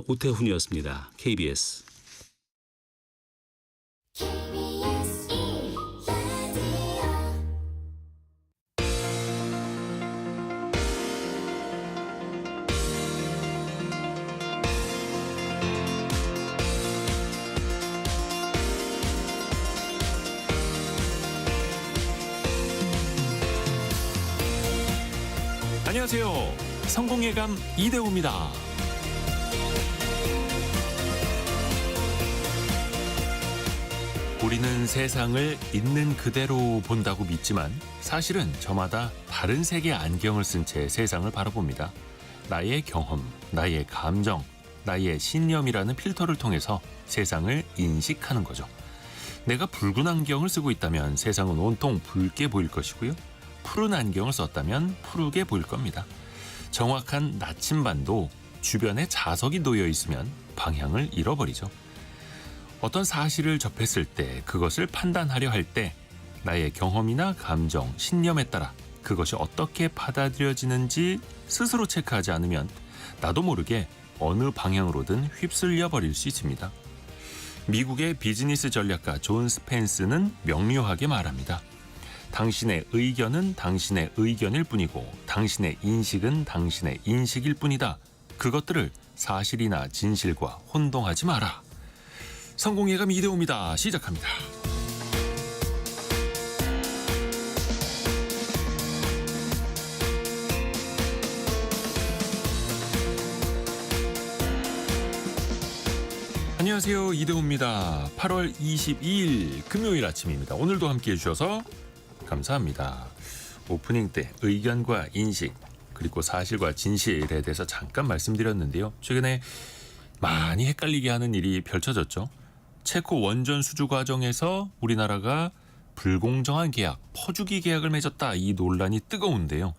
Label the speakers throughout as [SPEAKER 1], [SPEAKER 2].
[SPEAKER 1] 오태훈이었습니다. KBS.
[SPEAKER 2] 안녕하세요. 성공예감 이대호입니다. 우리는 세상을 있는 그대로 본다고 믿지만 사실은 저마다 다른 색의 안경을 쓴 채 세상을 바라봅니다. 나의 경험, 나의 감정, 나의 신념이라는 필터를 통해서 세상을 인식하는 거죠. 내가 붉은 안경을 쓰고 있다면 세상은 온통 붉게 보일 것이고요. 푸른 안경을 썼다면 푸르게 보일 겁니다. 정확한 나침반도 주변에 자석이 놓여 있으면 방향을 잃어버리죠. 어떤 사실을 접했을 때 그것을 판단하려 할 때 나의 경험이나 감정, 신념에 따라 그것이 어떻게 받아들여지는지 스스로 체크하지 않으면 나도 모르게 어느 방향으로든 휩쓸려 버릴 수 있습니다. 미국의 비즈니스 전략가 존 스펜스는 명료하게 말합니다. 당신의 의견은 당신의 의견일 뿐이고 당신의 인식은 당신의 인식일 뿐이다. 그것들을 사실이나 진실과 혼동하지 마라. 성공예감 이대호입니다. 시작합니다. 안녕하세요. 이대호입니다. 8월 22일 금요일 아침입니다. 오늘도 함께해 주셔서 감사합니다. 오프닝 때 의견과 인식 그리고 사실과 진실에 대해서 잠깐 말씀드렸는데요. 최근에 많이 헷갈리게 하는 일이 펼쳐졌죠. 체코 원전 수주 과정에서 우리나라가 불공정한 계약, 퍼주기 계약을 맺었다. 이 논란이 뜨거운데요.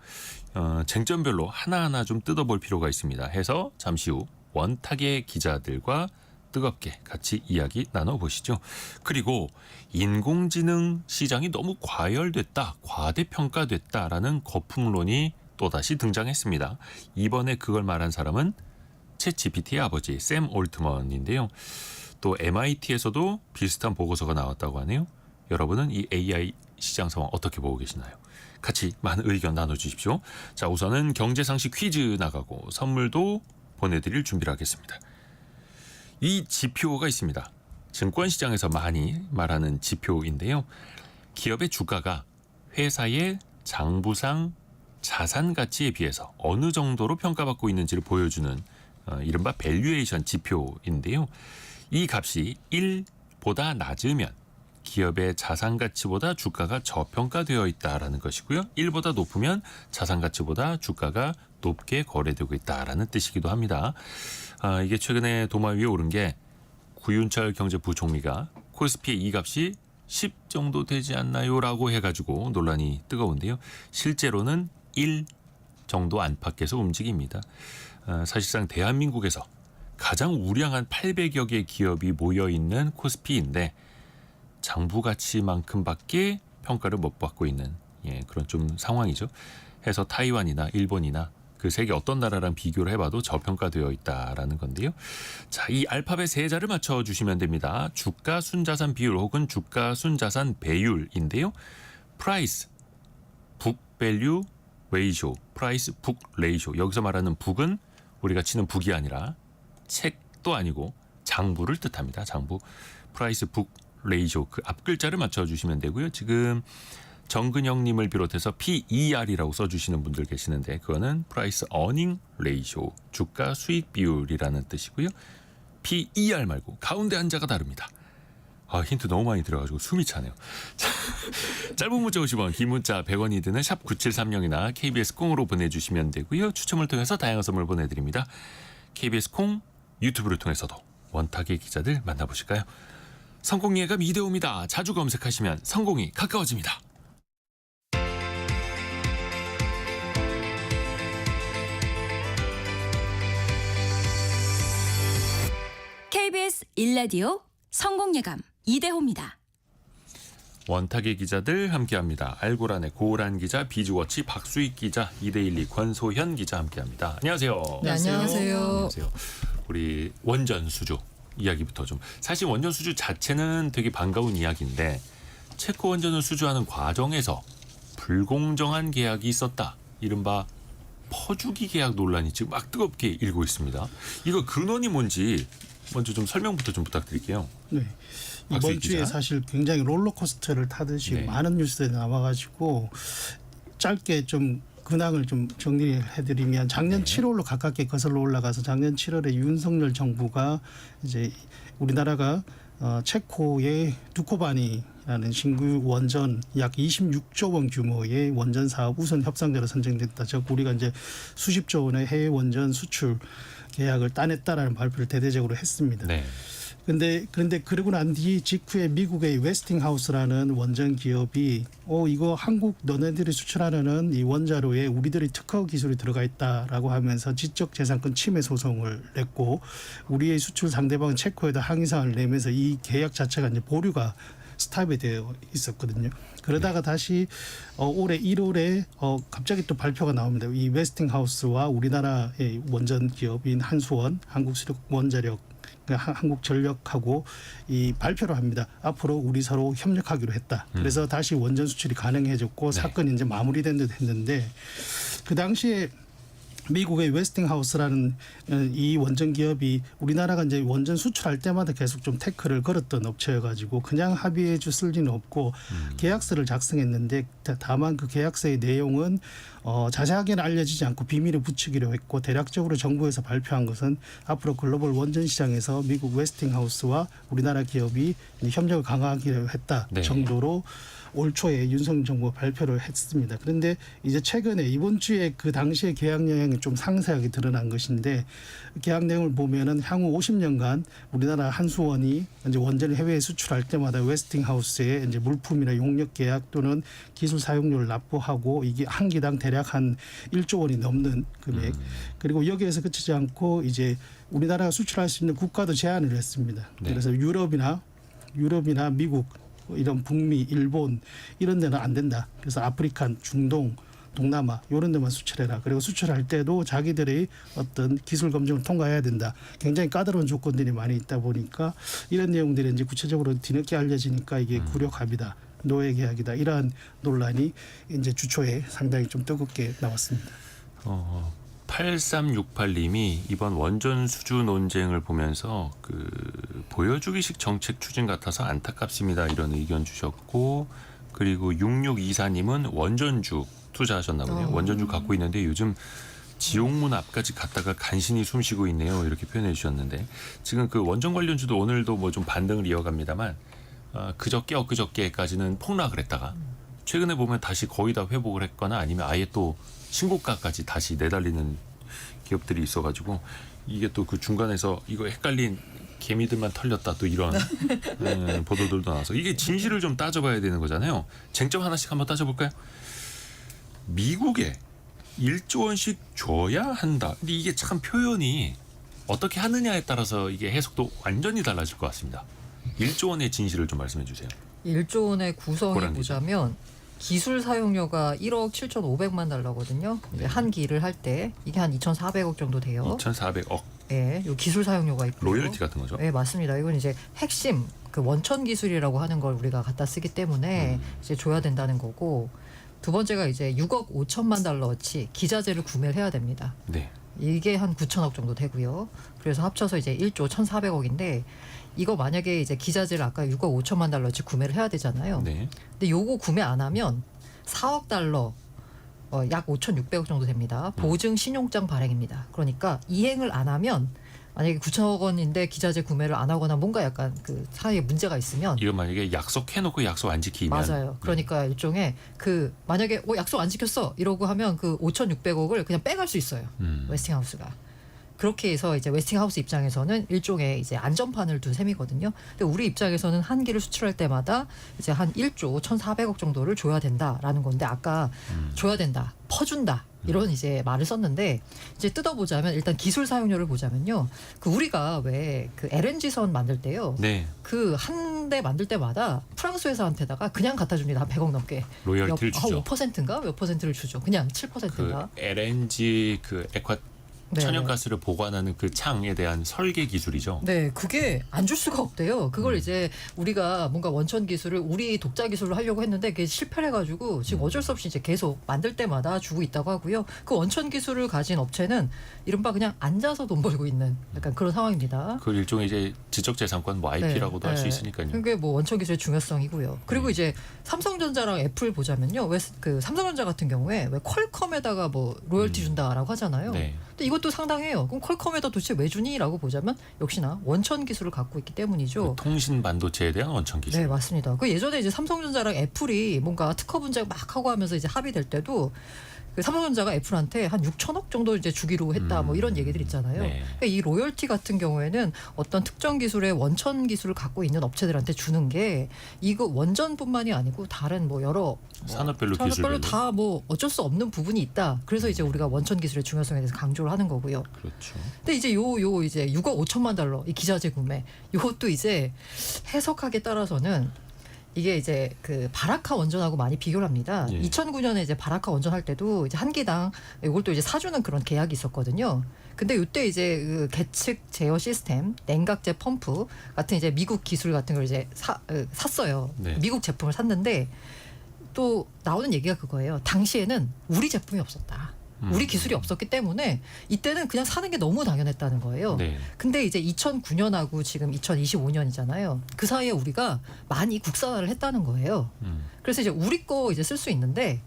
[SPEAKER 2] 쟁점별로 하나하나 좀 뜯어볼 필요가 있습니다. 해서 잠시 후 원탁의 기자들과 뜨겁게 같이 이야기 나눠보시죠. 그리고 인공지능 시장이 너무 과열됐다, 과대평가됐다라는 거품론이 또다시 등장했습니다. 이번에 그걸 말한 사람은 챗GPT의 아버지 샘 올트먼인데요. 또 MIT에서도 비슷한 보고서가 나왔다고 하네요. 여러분은 이 AI 시장 상황 어떻게 보고 계시나요? 같이 많은 의견 나눠주십시오. 자, 우선은 경제상식 퀴즈 나가고 선물도 보내드릴 준비를 하겠습니다. 이 지표가 있습니다. 증권시장에서 많이 말하는 지표인데요. 기업의 주가가 회사의 장부상 자산 가치에 비해서 어느 정도로 평가받고 있는지를 보여주는 이른바 밸류에이션 지표인데요. 이 값이 1보다 낮으면 기업의 자산 가치보다 주가가 저평가되어 있다라는 것이고요. 1보다 높으면 자산 가치보다 주가가 높게 거래되고 있다라는 뜻이기도 합니다. 이게 최근에 도마 위에 오른 게 구윤철 경제부총리가 코스피의 이 값이 10 정도 되지 않나요? 라고 해가지고 논란이 뜨거운데요. 실제로는 1 정도 안팎에서 움직입니다. 사실상 대한민국에서 가장 우량한 800여 개 기업이 모여있는 코스피인데 장부 가치만큼밖에 평가를 못 받고 있는 그런 좀 상황이죠. 해서 타이완이나 일본이나 그 세계 어떤 나라랑 비교를 해봐도 저평가되어 있다라는 건데요. 자, 이 알파벳 세 자를 맞춰주시면 됩니다. 주가 순자산 비율 혹은 주가 순자산 배율인데요. 프라이스, 북 밸류 레이쇼, 프라이스 북 레이쇼. 여기서 말하는 북은 우리가 치는 북이 아니라 책도 아니고 장부를 뜻합니다. 장부. 프라이스 북 레이쇼 그 앞 글자를 맞춰주시면 되고요. 지금 정근영님을 비롯해서 PER이라고 써주시는 분들 계시는데 그거는 Price Earning Ratio, 주가 수익 비율이라는 뜻이고요. PER 말고 가운데 한자가 다릅니다. 힌트 너무 많이 들어가지고 숨이 차네요. 짧은 문자 50원, 긴 문자 100원이 드는 샵 9730이나 KBS 콩으로 보내주시면 되고요. 추첨을 통해서 다양한 선물 보내드립니다. KBS 콩, 유튜브를 통해서도 원탁의 기자들 만나보실까요? 성공예감 이대호입니다. 자주 검색하시면 성공이 가까워집니다.
[SPEAKER 3] KBS 1라디오 성공예감 이대호입니다.
[SPEAKER 2] 원탁의 기자들 함께합니다. 알고란의 고란 기자, 비즈워치 박수익 기자, 2대12 권소현 기자 함께합니다. 안녕하세요.
[SPEAKER 4] 네, 안녕하세요.
[SPEAKER 2] 안녕하세요. 우리 원전 수주 이야기부터 좀. 사실 원전 수주 자체는 되게 반가운 이야기인데 체코 원전을 수주하는 과정에서 불공정한 계약이 있었다. 이른바 퍼주기 계약 논란이 지금 막 뜨겁게 일고 있습니다. 이거 근원이 뭔지 먼저 좀 설명부터 좀 부탁드릴게요.
[SPEAKER 1] 네.
[SPEAKER 2] 박수희
[SPEAKER 1] 이번 주에
[SPEAKER 2] 기자.
[SPEAKER 1] 사실 굉장히 롤러코스터를 타듯이
[SPEAKER 2] 네.
[SPEAKER 1] 많은 뉴스들이 나와가지고 짧게 좀 근황을 좀 정리해드리면 작년
[SPEAKER 2] 네.
[SPEAKER 1] 7월로 가깝게 거슬러 올라가서 작년 7월에 윤석열 정부가 이제 우리나라가 체코의 두코바니라는 신규 원전 약 26조 원 규모의 원전 사업 우선 협상자로 선정됐다. 즉 우리가 이제 수십조 원의 해외 원전 수출 계약을 따냈다라는 발표를 대대적으로 했습니다.
[SPEAKER 2] 네.
[SPEAKER 1] 그런데 그러고 난 뒤 직후에 미국의 웨스팅하우스라는 원전 기업이 이거 한국 너네들이 수출하는 이 원자로에 우리들이 특허 기술이 들어가 있다라고 하면서 지적재산권 침해 소송을 냈고 우리의 수출 상대방은 체코에다 항의사항을 내면서 이 계약 자체가 이제 보류가 스탑이 되어 있었거든요. 그러다가 다시 올해 1월에 갑자기 또 발표가 나옵니다. 이 웨스팅하우스와 우리나라의 원전 기업인 한수원, 한국수력원자력 한국전력하고 이 발표를 합니다. 앞으로 우리 서로 협력하기로 했다. 그래서 다시 원전 수출이 가능해졌고
[SPEAKER 2] 네.
[SPEAKER 1] 사건이 이제 마무리된 듯 했는데 그 당시에 미국의 웨스팅하우스라는 이 원전 기업이 우리나라가 이제 원전 수출할 때마다 계속 좀 태클을 걸었던 업체여가지고 그냥 합의해 줄 리는 없고 계약서를 작성했는데 다만 그 계약서의 내용은 자세하게는 알려지지 않고 비밀에 붙이기로 했고 대략적으로 정부에서 발표한 것은 앞으로 글로벌 원전 시장에서 미국 웨스팅하우스와 우리나라 기업이 협력을 강화하기로 했다
[SPEAKER 2] 네.
[SPEAKER 1] 정도로 올 초에 윤석열 정부가 발표를 했습니다. 그런데 이제 최근에 이번 주에 그 당시의 계약 내용이 좀 상세하게 드러난 것인데 계약 내용을 보면은 향후 50년간 우리나라 한수원이 이제 원전을 해외에 수출할 때마다 웨스팅하우스에 이제 물품이나 용역 계약 또는 기술 사용료를 납부하고 이게 한 기당 대략 한 1조 원이 넘는 금액. 그리고 여기에서 그치지 않고 이제 우리나라가 수출할 수 있는 국가도 제한을 했습니다.
[SPEAKER 2] 네.
[SPEAKER 1] 그래서 유럽이나 미국 이런 북미, 일본 이런 데는 안 된다. 그래서 아프리카, 중동, 동남아 이런 데만 수출해라. 그리고 수출할 때도 자기들의 어떤 기술 검증을 통과해야 된다. 굉장히 까다로운 조건들이 많이 있다 보니까 이런 내용들이 이제 구체적으로 뒤늦게 알려지니까 이게 굴욕합이다. 노예 계약이다. 이러한 논란이 이제 주초에 상당히 좀 뜨겁게 나왔습니다.
[SPEAKER 2] 8368님이 이번 원전 수주 논쟁을 보면서 그 보여주기식 정책 추진 같아서 안타깝습니다. 이런 의견 주셨고 그리고 6624님은 원전주 투자하셨나 보네요. 원전주 갖고 있는데 요즘 지옥문 앞까지 갔다가 간신히 숨쉬고 있네요. 이렇게 표현해 주셨는데 지금 그 원전 관련주도 오늘도 뭐 좀 반등을 이어갑니다만 엊그저께까지는 폭락을 했다가 최근에 보면 다시 거의 다 회복을 했거나 아니면 아예 또 신고가까지 다시 내달리는 기업들이 있어가지고 이게 또 그 중간에서 이거 헷갈린 개미들만 털렸다 또 이런 보도들도 나와서 이게 진실을 좀 따져봐야 되는 거잖아요. 쟁점 하나씩 한번 따져볼까요? 미국에 1조 원씩 줘야 한다. 근데 이게 참 표현이 어떻게 하느냐에 따라서 이게 해석도 완전히 달라질 것 같습니다. 1조 원의 진실을 좀 말씀해 주세요.
[SPEAKER 4] 1조 원의 구성이
[SPEAKER 2] 고란 기자.
[SPEAKER 4] 보자면 기술 사용료가 1억 7,500만 달러거든요. 이제 한 기를 할 때 이게 한 2,400억 정도 돼요.
[SPEAKER 2] 2,400억
[SPEAKER 4] 예, 요 기술 사용료가 있고요.
[SPEAKER 2] 로열티 같은 거죠.
[SPEAKER 4] 네, 맞습니다. 이건 이제 핵심 그 원천 기술이라고 하는 걸 우리가 갖다 쓰기 때문에 이제 줘야 된다는 거고 두 번째가 이제 6억 5천만 달러어치 기자재를 구매를 해야 됩니다.
[SPEAKER 2] 네.
[SPEAKER 4] 이게 한 9천억 정도 되고요. 그래서 합쳐서 이제 1조 1,400억인데 이거 만약에 이제 기자재를 아까 6억 5천만 달러치 구매를 해야 되잖아요.
[SPEAKER 2] 네.
[SPEAKER 4] 근데 요거 구매 안 하면 4억 달러 약 5,600억 정도 됩니다. 보증 신용장 발행입니다. 그러니까 이행을 안 하면 만약에 9천억 원인데 기자재 구매를 안 하거나 뭔가 약간 그 사이에 문제가 있으면
[SPEAKER 2] 이거 만약에 약속해놓고 약속 안 지키면
[SPEAKER 4] 맞아요. 그러니까 일종의 그 만약에 약속 안 지켰어 이러고 하면 그 5,600억을 그냥 빼갈 수 있어요. 웨스팅하우스가. 그렇게 해서 이제 웨스팅하우스 입장에서는 일종의 이제 안전판을 둔 셈이거든요. 근데 우리 입장에서는 한 기를 수출할 때마다 이제 한 1조 1,400억 정도를 줘야 된다라는 건데 아까 줘야 된다, 퍼준다. 이런 이제 말을 썼는데 이제 뜯어보자면 일단 기술 사용료를 보자면요. 그 우리가 왜 그 LNG선 만들 때요.
[SPEAKER 2] 네.
[SPEAKER 4] 그 한 대 만들 때마다 프랑스 회사한테다가 그냥 갖다 줍니다. 한 100억 넘게.
[SPEAKER 2] 로열티를 주죠.
[SPEAKER 4] 5%인가 몇 퍼센트를 주죠. 그냥 7%인가.
[SPEAKER 2] 그 LNG 그
[SPEAKER 4] 네,
[SPEAKER 2] 천연가스를 보관하는 그 창에 대한 설계 기술이죠.
[SPEAKER 4] 네, 그게 안 줄 수가 없대요. 그걸 이제 우리가 뭔가 원천 기술을 우리 독자 기술로 하려고 했는데 그게 실패를 해가지고 지금 어쩔 수 없이 이제 계속 만들 때마다 주고 있다고 하고요. 그 원천 기술을 가진 업체는 이른바 그냥 앉아서 돈 벌고 있는 약간 그런 상황입니다.
[SPEAKER 2] 그 일종의 이제 지적재산권 뭐 IP라고도 할 수 있으니까요.
[SPEAKER 4] 그게 뭐 원천 기술의 중요성이고요. 그리고 이제 삼성전자랑 애플 보자면요. 왜 그 삼성전자 같은 경우에 왜 퀄컴에다가 뭐 로열티 준다라고 하잖아요.
[SPEAKER 2] 네.
[SPEAKER 4] 근데 이것도 상당해요. 그럼 퀄컴에다 도대체 왜 주니라고 보자면 역시나 원천 기술을 갖고 있기 때문이죠.
[SPEAKER 2] 그 통신 반도체에 대한 원천 기술.
[SPEAKER 4] 네, 맞습니다. 그 예전에 이제 삼성전자랑 애플이 뭔가 특허 분쟁 막 하고 하면서 이제 합의될 때도 그 삼성전자가 애플한테 한 6천억 정도 이제 주기로 했다 뭐 이런 얘기들 있잖아요.
[SPEAKER 2] 네.
[SPEAKER 4] 그러니까 이 로열티 같은 경우에는 어떤 특정 기술의 원천 기술을 갖고 있는 업체들한테 주는 게 이거 원전뿐만이 아니고 다른 뭐 여러
[SPEAKER 2] 산업별로
[SPEAKER 4] 산업별로
[SPEAKER 2] 기술별로.
[SPEAKER 4] 다 뭐 어쩔 수 없는 부분이 있다. 그래서 이제 우리가 원천 기술의 중요성에 대해서 강조를 하는 거고요.
[SPEAKER 2] 그렇죠.
[SPEAKER 4] 근데 이제 요 이제 6억 5천만 달러 이 기자재 구매 요것도 이제 해석하기에 따라서는 이게 이제 그 바라카 원전하고 많이 비교를 합니다.
[SPEAKER 2] 예.
[SPEAKER 4] 2009년에 이제 바라카 원전 할 때도 이제 한 기당 이걸 또 이제 사주는 그런 계약이 있었거든요. 근데 이때 이제 그 계측 제어 시스템, 냉각제 펌프 같은 이제 미국 기술 같은 걸 이제 샀어요.
[SPEAKER 2] 네.
[SPEAKER 4] 미국 제품을 샀는데 또 나오는 얘기가 그거예요. 당시에는 우리 제품이 없었다. 우리 기술이 없었기 때문에 이때는 그냥 사는 게 너무 당연했다는 거예요.
[SPEAKER 2] 네.
[SPEAKER 4] 근데 이제 2009년하고 지금 2025년이잖아요. 그 사이에 우리가 많이 국산화를 했다는 거예요. 그래서 이제 우리 거 이제 쓸 수 있는데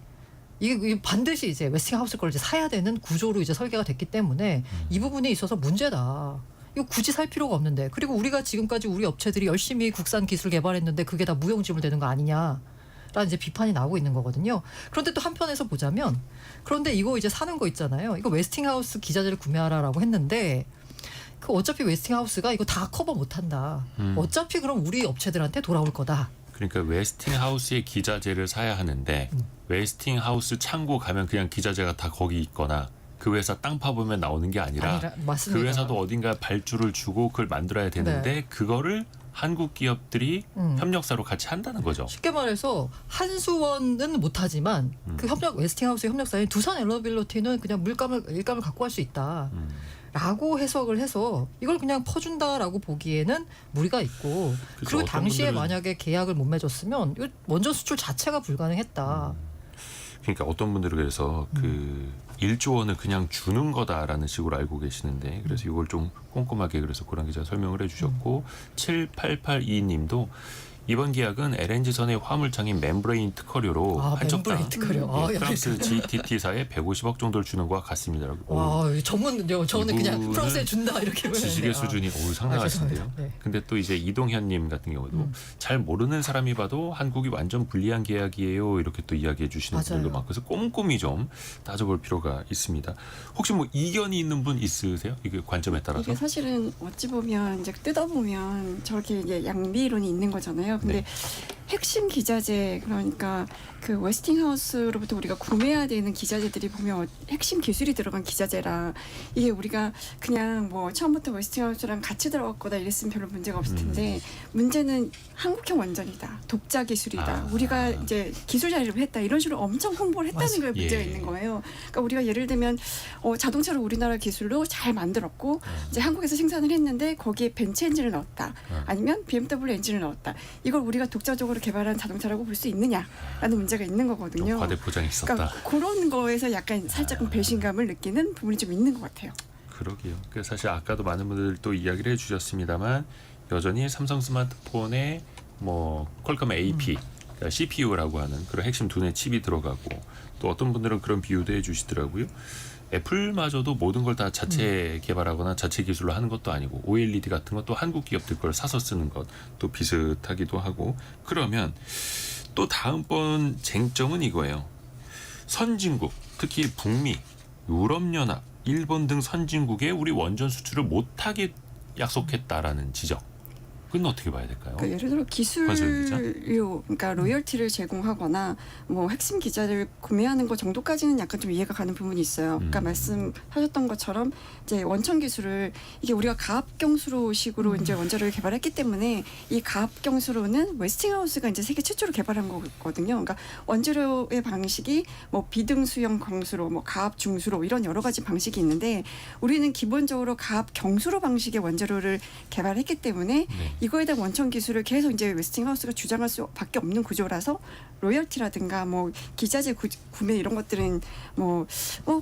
[SPEAKER 4] 이게 반드시 이제 웨스팅하우스 걸 이제 사야 되는 구조로 이제 설계가 됐기 때문에 이 부분에 있어서 문제다. 이거 굳이 살 필요가 없는데 그리고 우리가 지금까지 우리 업체들이 열심히 국산 기술 개발했는데 그게 다 무용지물되는 거 아니냐. 라는 이제 비판이 나오고 있는 거거든요. 그런데 또 한편에서 보자면 그런데 이거 이제 사는 거 있잖아요. 이거 웨스팅하우스 기자재를 구매하라라고 했는데 그 어차피 웨스팅하우스가 이거 다 커버 못한다. 어차피 그럼 우리 업체들한테 돌아올 거다.
[SPEAKER 2] 그러니까 웨스팅하우스의 기자재를 사야 하는데 웨스팅하우스 창고 가면 그냥 기자재가 다 거기 있거나 그 회사 땅 파보면 나오는 게 아니라
[SPEAKER 4] 맞습니다.
[SPEAKER 2] 그 회사도 어딘가 발주를 주고 그걸 만들어야 되는데 그거를 한국 기업들이 협력사로 같이 한다는 거죠.
[SPEAKER 4] 쉽게 말해서 한수원은 못하지만 그 협력 웨스팅하우스의 협력사인 두산 엘러빌리티는 그냥 일감을 갖고 할 수 있다. 라고 해석을 해서 이걸 그냥 퍼준다라고 보기에는 무리가 있고
[SPEAKER 2] 그렇죠.
[SPEAKER 4] 그리고 당시에
[SPEAKER 2] 분들은
[SPEAKER 4] 만약에 계약을 못 맺었으면 이거 원전 수출 자체가 불가능했다.
[SPEAKER 2] 그러니까 어떤 분들은 그래서 그 1조 원을 그냥 주는 거다라는 식으로 알고 계시는데 그래서 이걸 좀 꼼꼼하게 그래서 고란 기자 설명을 해주셨고 7882님도 이번 계약은 LNG선의 화물창인 멤브레인 특허료로 한척당
[SPEAKER 4] 멤브레인 특허료.
[SPEAKER 2] 프랑스 GTT사에 150억 정도를 주는 것과 같습니다라고.
[SPEAKER 4] 와, 전문요. 저는 그냥
[SPEAKER 2] 이분은
[SPEAKER 4] 프랑스에 준다 이렇게
[SPEAKER 2] 지식의
[SPEAKER 4] 보는데.
[SPEAKER 2] 수준이 상당하신데요.
[SPEAKER 4] 죄송합니다. 네.
[SPEAKER 2] 근데 또 이제 이동현님 같은 경우도 잘 모르는 사람이 봐도 한국이 완전 불리한 계약이에요 이렇게 또 이야기해 주시는
[SPEAKER 4] 맞아요.
[SPEAKER 2] 분들도 많고 그래서 꼼꼼히 좀 따져볼 필요가 있습니다. 혹시 뭐 이견이 있는 분 있으세요? 이게 관점에 따라서?
[SPEAKER 5] 이게 사실은 어찌 보면 이제 뜯어보면 저렇게 이제 양비론이 있는 거잖아요. 근데
[SPEAKER 2] 네.
[SPEAKER 5] 핵심 기자재 그러니까 그 웨스팅하우스로부터 우리가 구매해야 되는 기자재들이 보면 핵심 기술이 들어간 기자재라 이게 우리가 그냥 뭐 처음부터 웨스팅하우스랑 같이 들어갔거나 이랬으면 별로 문제가 없을 텐데 문제는 한국형 원전이다. 독자 기술이다. 우리가 이제 기술 자료를 했다. 이런 식으로 엄청 홍보를 했다는 거에 문제가
[SPEAKER 2] 예.
[SPEAKER 5] 있는 거예요. 그러니까 우리가 예를 들면 자동차를 우리나라 기술로 잘 만들었고 이제 한국에서 생산을 했는데 거기에 벤츠 엔진을 넣었다. 아니면 BMW 엔진을 넣었다. 이걸 우리가 독자적으로 개발한 자동차라고 볼 수 있느냐라는 문제가 있는
[SPEAKER 2] 좀
[SPEAKER 5] 거거든요.
[SPEAKER 2] 과대 포장이 있었다.
[SPEAKER 5] 그러니까 그런 거에서 약간 살짝 배신감을 느끼는 부분이 좀 있는 것 같아요.
[SPEAKER 2] 그러게요. 그래서 사실 아까도 많은 분들 또 이야기를 해주셨습니다만 여전히 삼성 스마트폰에 뭐 퀄컴 AP, 그러니까 CPU라고 하는 그런 핵심 두뇌 칩이 들어가고 또 어떤 분들은 그런 비유도 해주시더라고요. 애플마저도 모든 걸 다 자체 개발하거나 자체 기술로 하는 것도 아니고 OLED 같은 것도 한국 기업들 걸 사서 쓰는 것도 비슷하기도 하고 그러면 또 다음번 쟁점은 이거예요. 선진국, 특히 북미, 유럽연합, 일본 등 선진국에 우리 원전 수출을 못하게 약속했다라는 지적. 그건 어떻게 봐야 될까요?
[SPEAKER 5] 그러니까 예를 들어 기술료, 그러니까 로열티를 제공하거나 뭐 핵심 기자를 구매하는 것 정도까지는 약간 좀 이해가 가는 부분이 있어요. 그러니까 말씀하셨던 것처럼 이제 원천 기술을 이게 우리가 가압경수로식으로 이제 원자로를 개발했기 때문에 이 가압경수로는 웨스팅하우스가 이제 세계 최초로 개발한 거거든요. 그러니까 원자로의 방식이 뭐 비등수형 광수로, 뭐 가압 중수로 이런 여러 가지 방식이 있는데 우리는 기본적으로 가압 경수로 방식의 원자로를 개발했기 때문에 이거에 대한 원천 기술을 계속 이제 웨스팅하우스가 주장할 수밖에 없는 구조라서 로열티라든가 뭐 기자재 구매 이런 것들은 뭐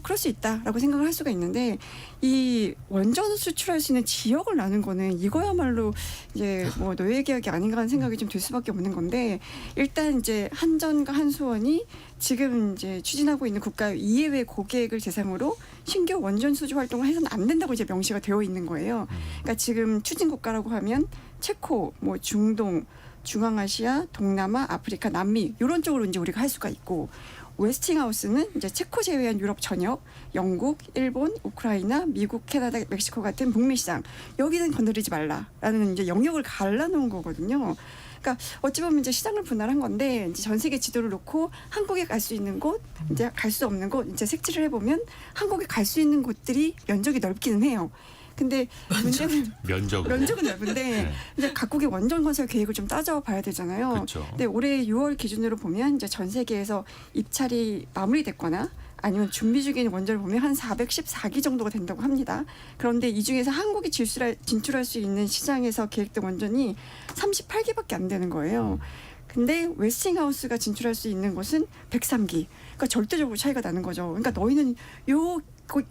[SPEAKER 5] 그럴 수 있다라고 생각을 할 수가 있는데 이 원전 수출할 수 있는 지역을 나눈 거는 이거야말로 이제 뭐 노예 계약이 아닌가 하는 생각이 좀 들 수밖에 없는 건데 일단 이제 한전과 한수원이 지금 이제 추진하고 있는 국가 이해외 고객을 대상으로 신규 원전 수주 활동을 해서는 안 된다고 이제 명시가 되어 있는 거예요. 그러니까 지금 추진 국가라고 하면 체코, 뭐 중동, 중앙아시아, 동남아, 아프리카, 남미 이런 쪽으로 이제 우리가 할 수가 있고 웨스팅하우스는 이제 체코 제외한 유럽 전역, 영국, 일본, 우크라이나, 미국, 캐나다, 멕시코 같은 북미 시장 여기는 건드리지 말라라는 이제 영역을 갈라놓은 거거든요. 그러니까 어찌 보면 이제 시장을 분할한 건데 이제 전 세계 지도를 놓고 한국에 갈 수 있는 곳, 이제 갈 수 없는 곳 이제 색칠을 해보면 한국에 갈 수 있는 곳들이 면적이 넓기는 해요. 근데 문제는 면적은 넓은데
[SPEAKER 2] 네.
[SPEAKER 5] 이제 각국의 원전 건설 계획을 좀 따져봐야 되잖아요.
[SPEAKER 2] 그렇죠.
[SPEAKER 5] 근데 올해 6월 기준으로 보면 이제 전 세계에서 입찰이 마무리됐거나 아니면 준비 중인 원전을 보면 한 414기 정도가 된다고 합니다. 그런데 이 중에서 한국이 진출할 수 있는 시장에서 계획된 원전이 38기밖에 안 되는 거예요. 근데 웨스팅하우스가 진출할 수 있는 곳은 103기. 그러니까 절대적으로 차이가 나는 거죠. 그러니까 너희는 요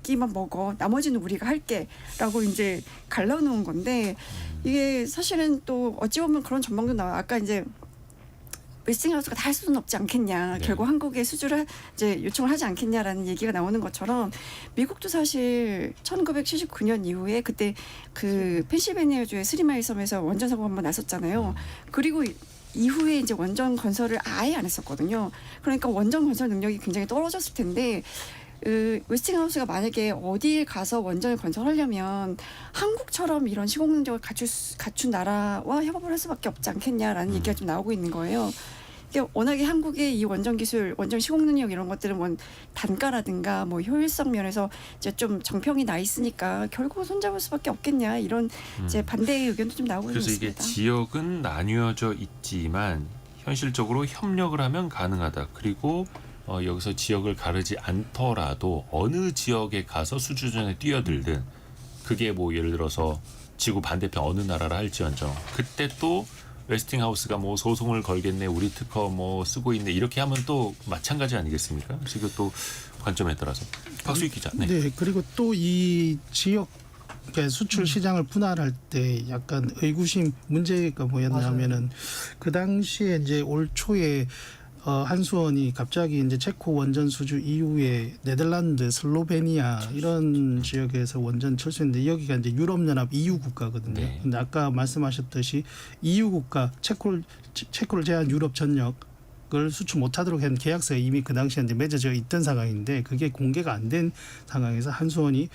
[SPEAKER 5] 기만 먹어. 나머지는 우리가 할게라고 이제 갈라놓은 건데 이게 사실은 또 어찌 보면 그런 전망도 나와. 아까 이제 웨스팅하우스가 다 할 수는 없지 않겠냐.
[SPEAKER 2] 네.
[SPEAKER 5] 결국 한국에 수주를 이제 요청을 하지 않겠냐라는 얘기가 나오는 것처럼 미국도 사실 1979년 이후에 그때 그 펜실베니아주의 스리마일 섬에서 원전 사고 한번 났었잖아요. 그리고 이후에 이제 원전 건설을 아예 안 했었거든요. 그러니까 원전 건설 능력이 굉장히 떨어졌을 텐데 웨스팅하우스가 만약에 어디에 가서 원전을 건설하려면 한국처럼 이런 시공 능력을 갖춘 나라와 협업을 할 수밖에 없지 않겠냐라는 얘기가 좀 나오고 있는 거예요. 이게 워낙에 한국의 이 원전 기술, 원전 시공 능력 이런 것들은 뭐 단가라든가 뭐 효율성 면에서 이제 좀 정평이 나 있으니까 결국 손잡을 수밖에 없겠냐 이런 이제 반대의 의견도 좀 나오고
[SPEAKER 2] 그래서
[SPEAKER 5] 있습니다.
[SPEAKER 2] 이게 지역은 나뉘어져 있지만 현실적으로 협력을 하면 가능하다. 그리고 여기서 지역을 가르지 않더라도 어느 지역에 가서 수주전에 뛰어들든 그게 뭐 예를 들어서 지구 반대편 어느 나라라 할지언정 그때 또 웨스팅하우스가 뭐 소송을 걸겠네 우리 특허 뭐 쓰고 있네 이렇게 하면 또 마찬가지 아니겠습니까? 지금 또 관점에 따라서 박수익 기자. 네.
[SPEAKER 1] 네, 그리고 또 이 지역 수출 시장을 분할할 때 약간 의구심 문제가 뭐였냐면은 그 당시에 이제 올 초에 한수원이 갑자기 이제 체코 원전 수주 이후에 네덜란드, 슬로베니아 이런 지역에서 원전 철수했는데 여기가 이제 유럽연합 EU 국가거든요.
[SPEAKER 2] 네.
[SPEAKER 1] 근데 아까 말씀하셨듯이 EU 국가 체코를 제한 유럽 전역을 수출 못하도록 한 계약서가 이미 그 당시에 이제 맺어져 있던 상황인데 그게 공개가 안 된 상황에서 한수원이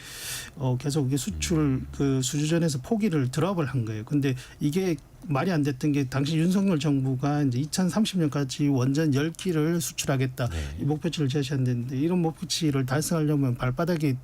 [SPEAKER 1] 계속 이게 수출 그 수주전에서 포기를 드롭을 한 거예요. 근데 이게 말이 안 됐던 게 당시 윤석열 정부가 이제 2030년까지 원전 10기를 수출하겠다 이 목표치를 제시했는데 이런 목표치를 달성하려면 발바닥에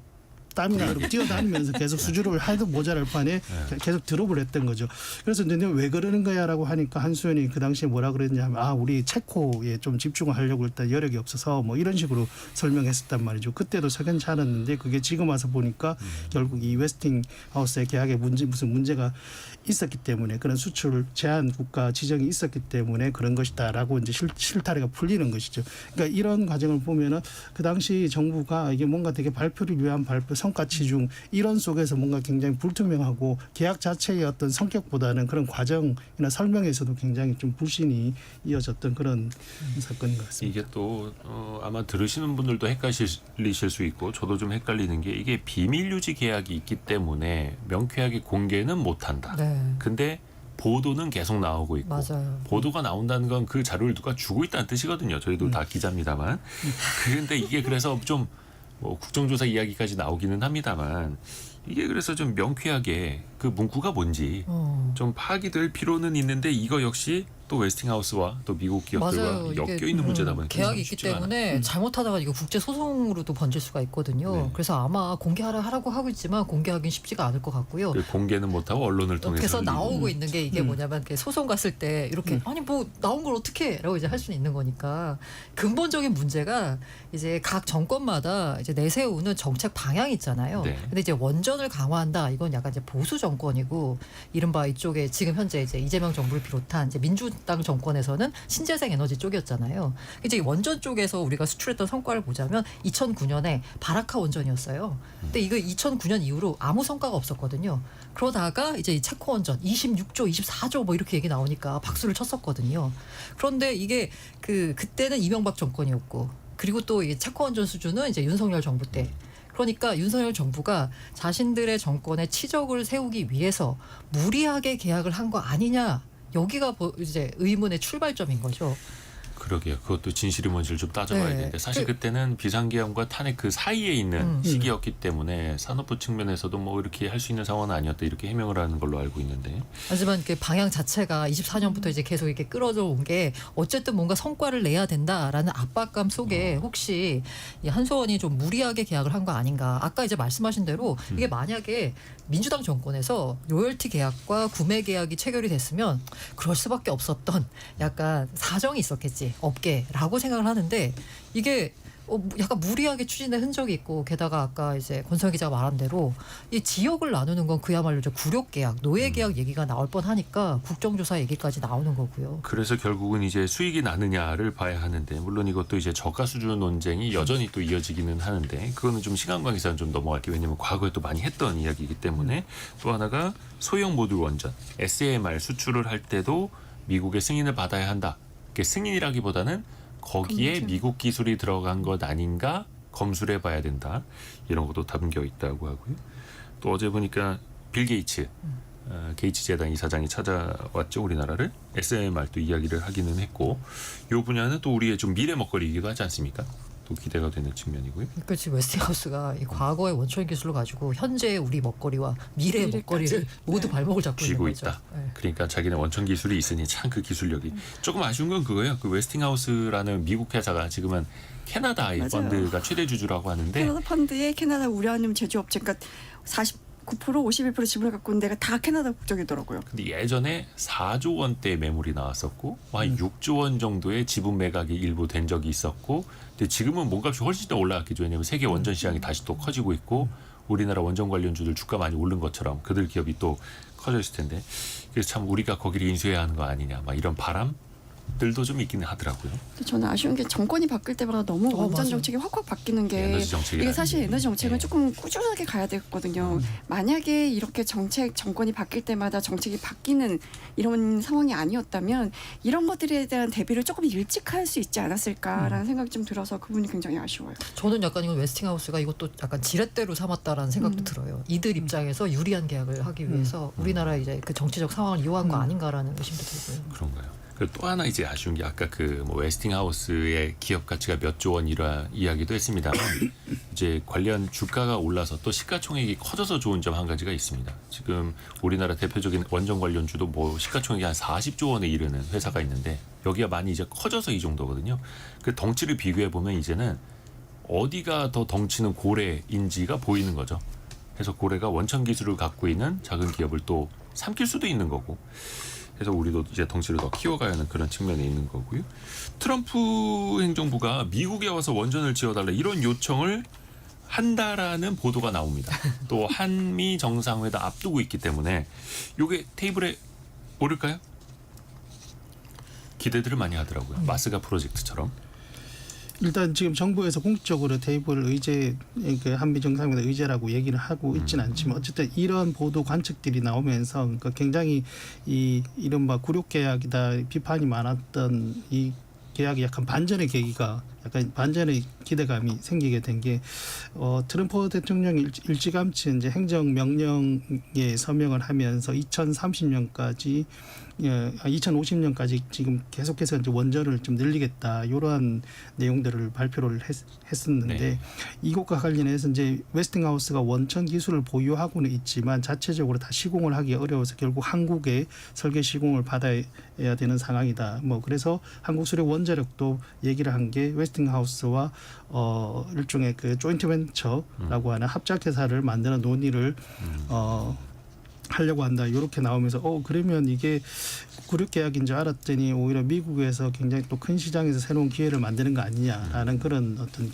[SPEAKER 1] 땀이 나고 뛰어다니면서 계속 수주를 해도 모자랄 판에 계속 드롭을 했던 거죠. 그래서 근데 왜 그러는 거야라고 하니까 한수연이 그 당시에 뭐라 그랬냐 하면 우리 체코에 좀 집중을 하려고 일단 여력이 없어서 뭐 이런 식으로 설명했었단 말이죠. 그때도 석연치 않았는데 그게 지금 와서 보니까 결국 이 웨스팅하우스의 계약에 무슨 문제가 있었기 때문에 그런 수출 제한 국가 지정이 있었기 때문에 그런 것이다라고 이제 실타래가 풀리는 것이죠. 그러니까 이런 과정을 보면은 그 당시 정부가 이게 뭔가 되게 발표를 위한 발표 성과치 중 이런 속에서 뭔가 굉장히 불투명하고 계약 자체의 어떤 성격보다는 그런 과정이나 설명에서도 굉장히 좀 불신이 이어졌던 그런 사건인 것 같습니다.
[SPEAKER 2] 이게 또 아마 들으시는 분들도 헷갈리실 수 있고 저도 좀 헷갈리는 게 이게 비밀 유지 계약이 있기 때문에 명쾌하게 공개는 못한다.
[SPEAKER 4] 네.
[SPEAKER 2] 근데 보도는 계속 나오고 있고
[SPEAKER 4] 맞아요.
[SPEAKER 2] 보도가 나온다는 건 그 자료를 누가 주고 있다는 뜻이거든요. 저희도 다 기자입니다만. 그런데 이게 그래서 좀 뭐 국정조사 이야기까지 나오기는 합니다만 이게 그래서 좀 명쾌하게 그 문구가 뭔지 좀 파악이 될 필요는 있는데 이거 역시 또 웨스팅하우스와 또 미국 기업들과
[SPEAKER 4] 맞아요. 이게,
[SPEAKER 2] 엮여 있는 문제다 보니까
[SPEAKER 4] 계약이
[SPEAKER 2] 참
[SPEAKER 4] 있기
[SPEAKER 2] 쉽지가
[SPEAKER 4] 때문에
[SPEAKER 2] 않아요.
[SPEAKER 4] 잘못하다가 이거 국제 소송으로도 번질 수가 있거든요.
[SPEAKER 2] 네.
[SPEAKER 4] 그래서 아마 공개하라고 하고 있지만 공개하긴 쉽지가 않을 것 같고요.
[SPEAKER 2] 그 공개는 못하고 언론을 통해서
[SPEAKER 4] 그래서
[SPEAKER 2] 흘리고.
[SPEAKER 4] 나오고 있는 게 이게 뭐냐면 이렇게 소송 갔을 때 이렇게 아니 뭐 나온 걸 어떻게 라고 이제 할 수는 있는 거니까 근본적인 문제가 이제 각 정권마다 이제 내세우는 정책 방향이 있잖아요.
[SPEAKER 2] 네.
[SPEAKER 4] 근데 이제 원전을 강화한다 이건 약간 이제 보수 정권이고 이른바 이쪽에 지금 현재 이제 이재명 정부를 비롯한 이제 민주당 정권에서는 신재생 에너지 쪽이었잖아요. 이제 이 원전 쪽에서 우리가 수출했던 성과를 보자면 2009년에 바라카 원전이었어요. 근데 이거 2009년 이후로 아무 성과가 없었거든요. 그러다가 이제 이 체코 원전 26조, 24조 뭐 이렇게 얘기 나오니까 박수를 쳤었거든요. 그런데 이게 그때는 이명박 정권이었고 그리고 또 이 체코 원전 수준은 이제 윤석열 정부 때. 그러니까 윤석열 정부가 자신들의 정권의 치적을 세우기 위해서 무리하게 계약을 한 거 아니냐. 여기가 이제 의문의 출발점인 거죠.
[SPEAKER 2] 그러게요. 그것도 진실이 뭔지를 좀 따져봐야
[SPEAKER 4] 네.
[SPEAKER 2] 되는데 사실 그때는 비상계엄과 탄핵 그 사이에 있는 시기였기 때문에 산업부 측면에서도 뭐 이렇게 할 수 있는 상황은 아니었다 이렇게 해명을 하는 걸로 알고 있는데
[SPEAKER 4] 하지만 그 방향 자체가 24년부터 이제 계속 이렇게 끌어져 온 게 어쨌든 뭔가 성과를 내야 된다라는 압박감 속에 혹시 이 한소원이 좀 무리하게 계약을 한 거 아닌가. 아까 이제 말씀하신 대로 이게 만약에 민주당 정권에서 로열티 계약과 구매 계약이 체결이 됐으면 그럴 수밖에 없었던 약간 사정이 있었겠지. 업계라고 생각을 하는데 이게 약간 무리하게 추진의 흔적이 있고 게다가 아까 이제 권성 기자가 말한 대로 이 지역을 나누는 건 그야말로 이제 구력 계약, 노예 계약 얘기가 나올 뻔하니까 국정조사 얘기까지 나오는 거고요.
[SPEAKER 2] 그래서 결국은 이제 수익이 나느냐를 봐야 하는데 물론 이것도 이제 저가 수준 논쟁이 여전히 또 이어지기는 하는데 그거는 좀 시간 관계상 좀 넘어갈게요. 왜냐하면 과거에 또 많이 했던 이야기이기 때문에 또 하나가 소형 모듈 원전 SAMR 수출을 할 때도 미국의 승인을 받아야 한다. 그게 승인이라기보다는 거기에 미국 기술이 들어간 것 아닌가 검수를 해봐야 된다. 이런 것도 담겨 있다고 하고요. 또 어제 보니까 빌 게이츠, 게이츠 재단 이사장이 찾아왔죠. 우리나라를. SMR 또 이야기를 하기는 했고 이 분야는 또 우리의 좀 미래 먹거리이기도 하지 않습니까? 또 기대가 되는 측면이고요.
[SPEAKER 4] 그러니까 지금 웨스팅하우스가 이 과거의 원천 기술을 가지고 현재의 우리 먹거리와 미래의 먹거리를 모두 발목을 잡고 있는
[SPEAKER 2] 쥐고
[SPEAKER 4] 거죠.
[SPEAKER 2] 있다.
[SPEAKER 4] 네.
[SPEAKER 2] 그러니까 자기네 원천 기술이 있으니 참 그 기술력이 조금 아쉬운 건 그거예요. 그 웨스팅하우스라는 미국 회사가 지금은 캐나다 이
[SPEAKER 5] 맞아요.
[SPEAKER 2] 펀드가 최대 주주라고 하는데
[SPEAKER 5] 캐나다 펀드에 캐나다 우려하는 제조업체 그러니까 49% 51% 지분을 갖고 있는 데가 다 캐나다 국적이더라고요.
[SPEAKER 2] 근데 예전에 4조 원대 매물이 나왔었고 한 6조 원 정도의 지분 매각이 일부 된 적이 있었고 근데 지금은 몸값이 훨씬 더 올라갔겠죠. 왜냐하면 세계 원전 시장이 다시 또 커지고 있고 우리나라 원전 관련주들 주가 많이 오른 것처럼 그들 기업이 또 커져 있을 텐데 그래서 참 우리가 거기를 인수해야 하는 거 아니냐 막 이런 바람들도 좀 있기는 하더라고요.
[SPEAKER 5] 저는 아쉬운 게 정권이 바뀔 때마다 너무 원전
[SPEAKER 4] 맞아요.
[SPEAKER 5] 정책이 확확 바뀌는 게
[SPEAKER 2] 에너지 정책이라는
[SPEAKER 5] 이게 사실
[SPEAKER 2] 게.
[SPEAKER 5] 에너지 정책은
[SPEAKER 2] 네.
[SPEAKER 5] 조금 꾸준하게 가야 되거든요. 만약에 이렇게 정권이 바뀔 때마다 정책이 바뀌는 이런 상황이 아니었다면 이런 것들에 대한 대비를 조금 일찍 할 수 있지 않았을까라는 생각이 좀 들어서 그 부분이 굉장히 아쉬워요.
[SPEAKER 4] 저는 약간 이건 웨스팅하우스가 이것도 약간 지렛대로 삼았다라는 생각도 들어요. 이들 입장에서 유리한 계약을 하기 위해서 우리나라 이제 그 정치적 상황을 이용한 거 아닌가라는 의심도 들고요.
[SPEAKER 2] 그런가요? 그리고 또 하나 이제 아쉬운 게 아까 그 뭐 웨스팅하우스의 기업 가치가 몇 조 원 이야기도 했습니다만 이제 관련 주가가 올라서 또 시가총액이 커져서 좋은 점 한 가지가 있습니다. 지금 우리나라 대표적인 원전 관련주도 뭐 시가총액이 한 40조 원에 이르는 회사가 있는데 여기가 많이 이제 커져서 이 정도거든요. 그 덩치를 비교해 보면 이제는 어디가 더 덩치는 고래인지가 보이는 거죠. 그래서 고래가 원천 기술을 갖고 있는 작은 기업을 또 삼킬 수도 있는 거고. 그래서 우리도 이제 덩치를 더 키워가야 하는 그런 측면에 있는 거고요. 트럼프 행정부가 미국에 와서 원전을 지어달라 이런 요청을 한다라는 보도가 나옵니다. 또 한미 정상회담 앞두고 있기 때문에 이게 테이블에 오를까요? 기대들을 많이 하더라고요. 마스가 프로젝트처럼.
[SPEAKER 1] 일단 지금 정부에서 공식적으로 테이블 의제, 그러니까 한미 정상회담 의제라고 얘기를 하고 있지는 않지만 어쨌든 이런 보도 관측들이 나오면서 그러니까 굉장히 이 이른바 굴욕 계약이다 비판이 많았던 이 계약이 약간 반전의 계기가 약간 반전의 기대감이 생기게 된 게 트럼프 대통령이 일찌감치 이제 행정 명령에 서명을 하면서 2030년까지 2050년까지 지금 계속해서 이제 원전을 좀 늘리겠다 이러한 내용들을 발표를 했었는데
[SPEAKER 2] 네.
[SPEAKER 1] 이것과 관련해서 이제 웨스팅하우스가 원천 기술을 보유하고는 있지만 자체적으로 다 시공을 하기 어려워서 결국 한국의 설계 시공을 받아야 되는 상황이다. 뭐 그래서 한국수력 원자력도 얘기를 한 게 웨스팅하우스와 일종의 그 조인트 벤처라고 하는 합작 회사를 만드는 논의를 하려고 한다. 이렇게 나오면서 그러면 이게 구력 계약인 줄 알았더니 오히려 미국에서 굉장히 또 큰 시장에서 새로운 기회를 만드는 거 아니냐라는 그런 어떤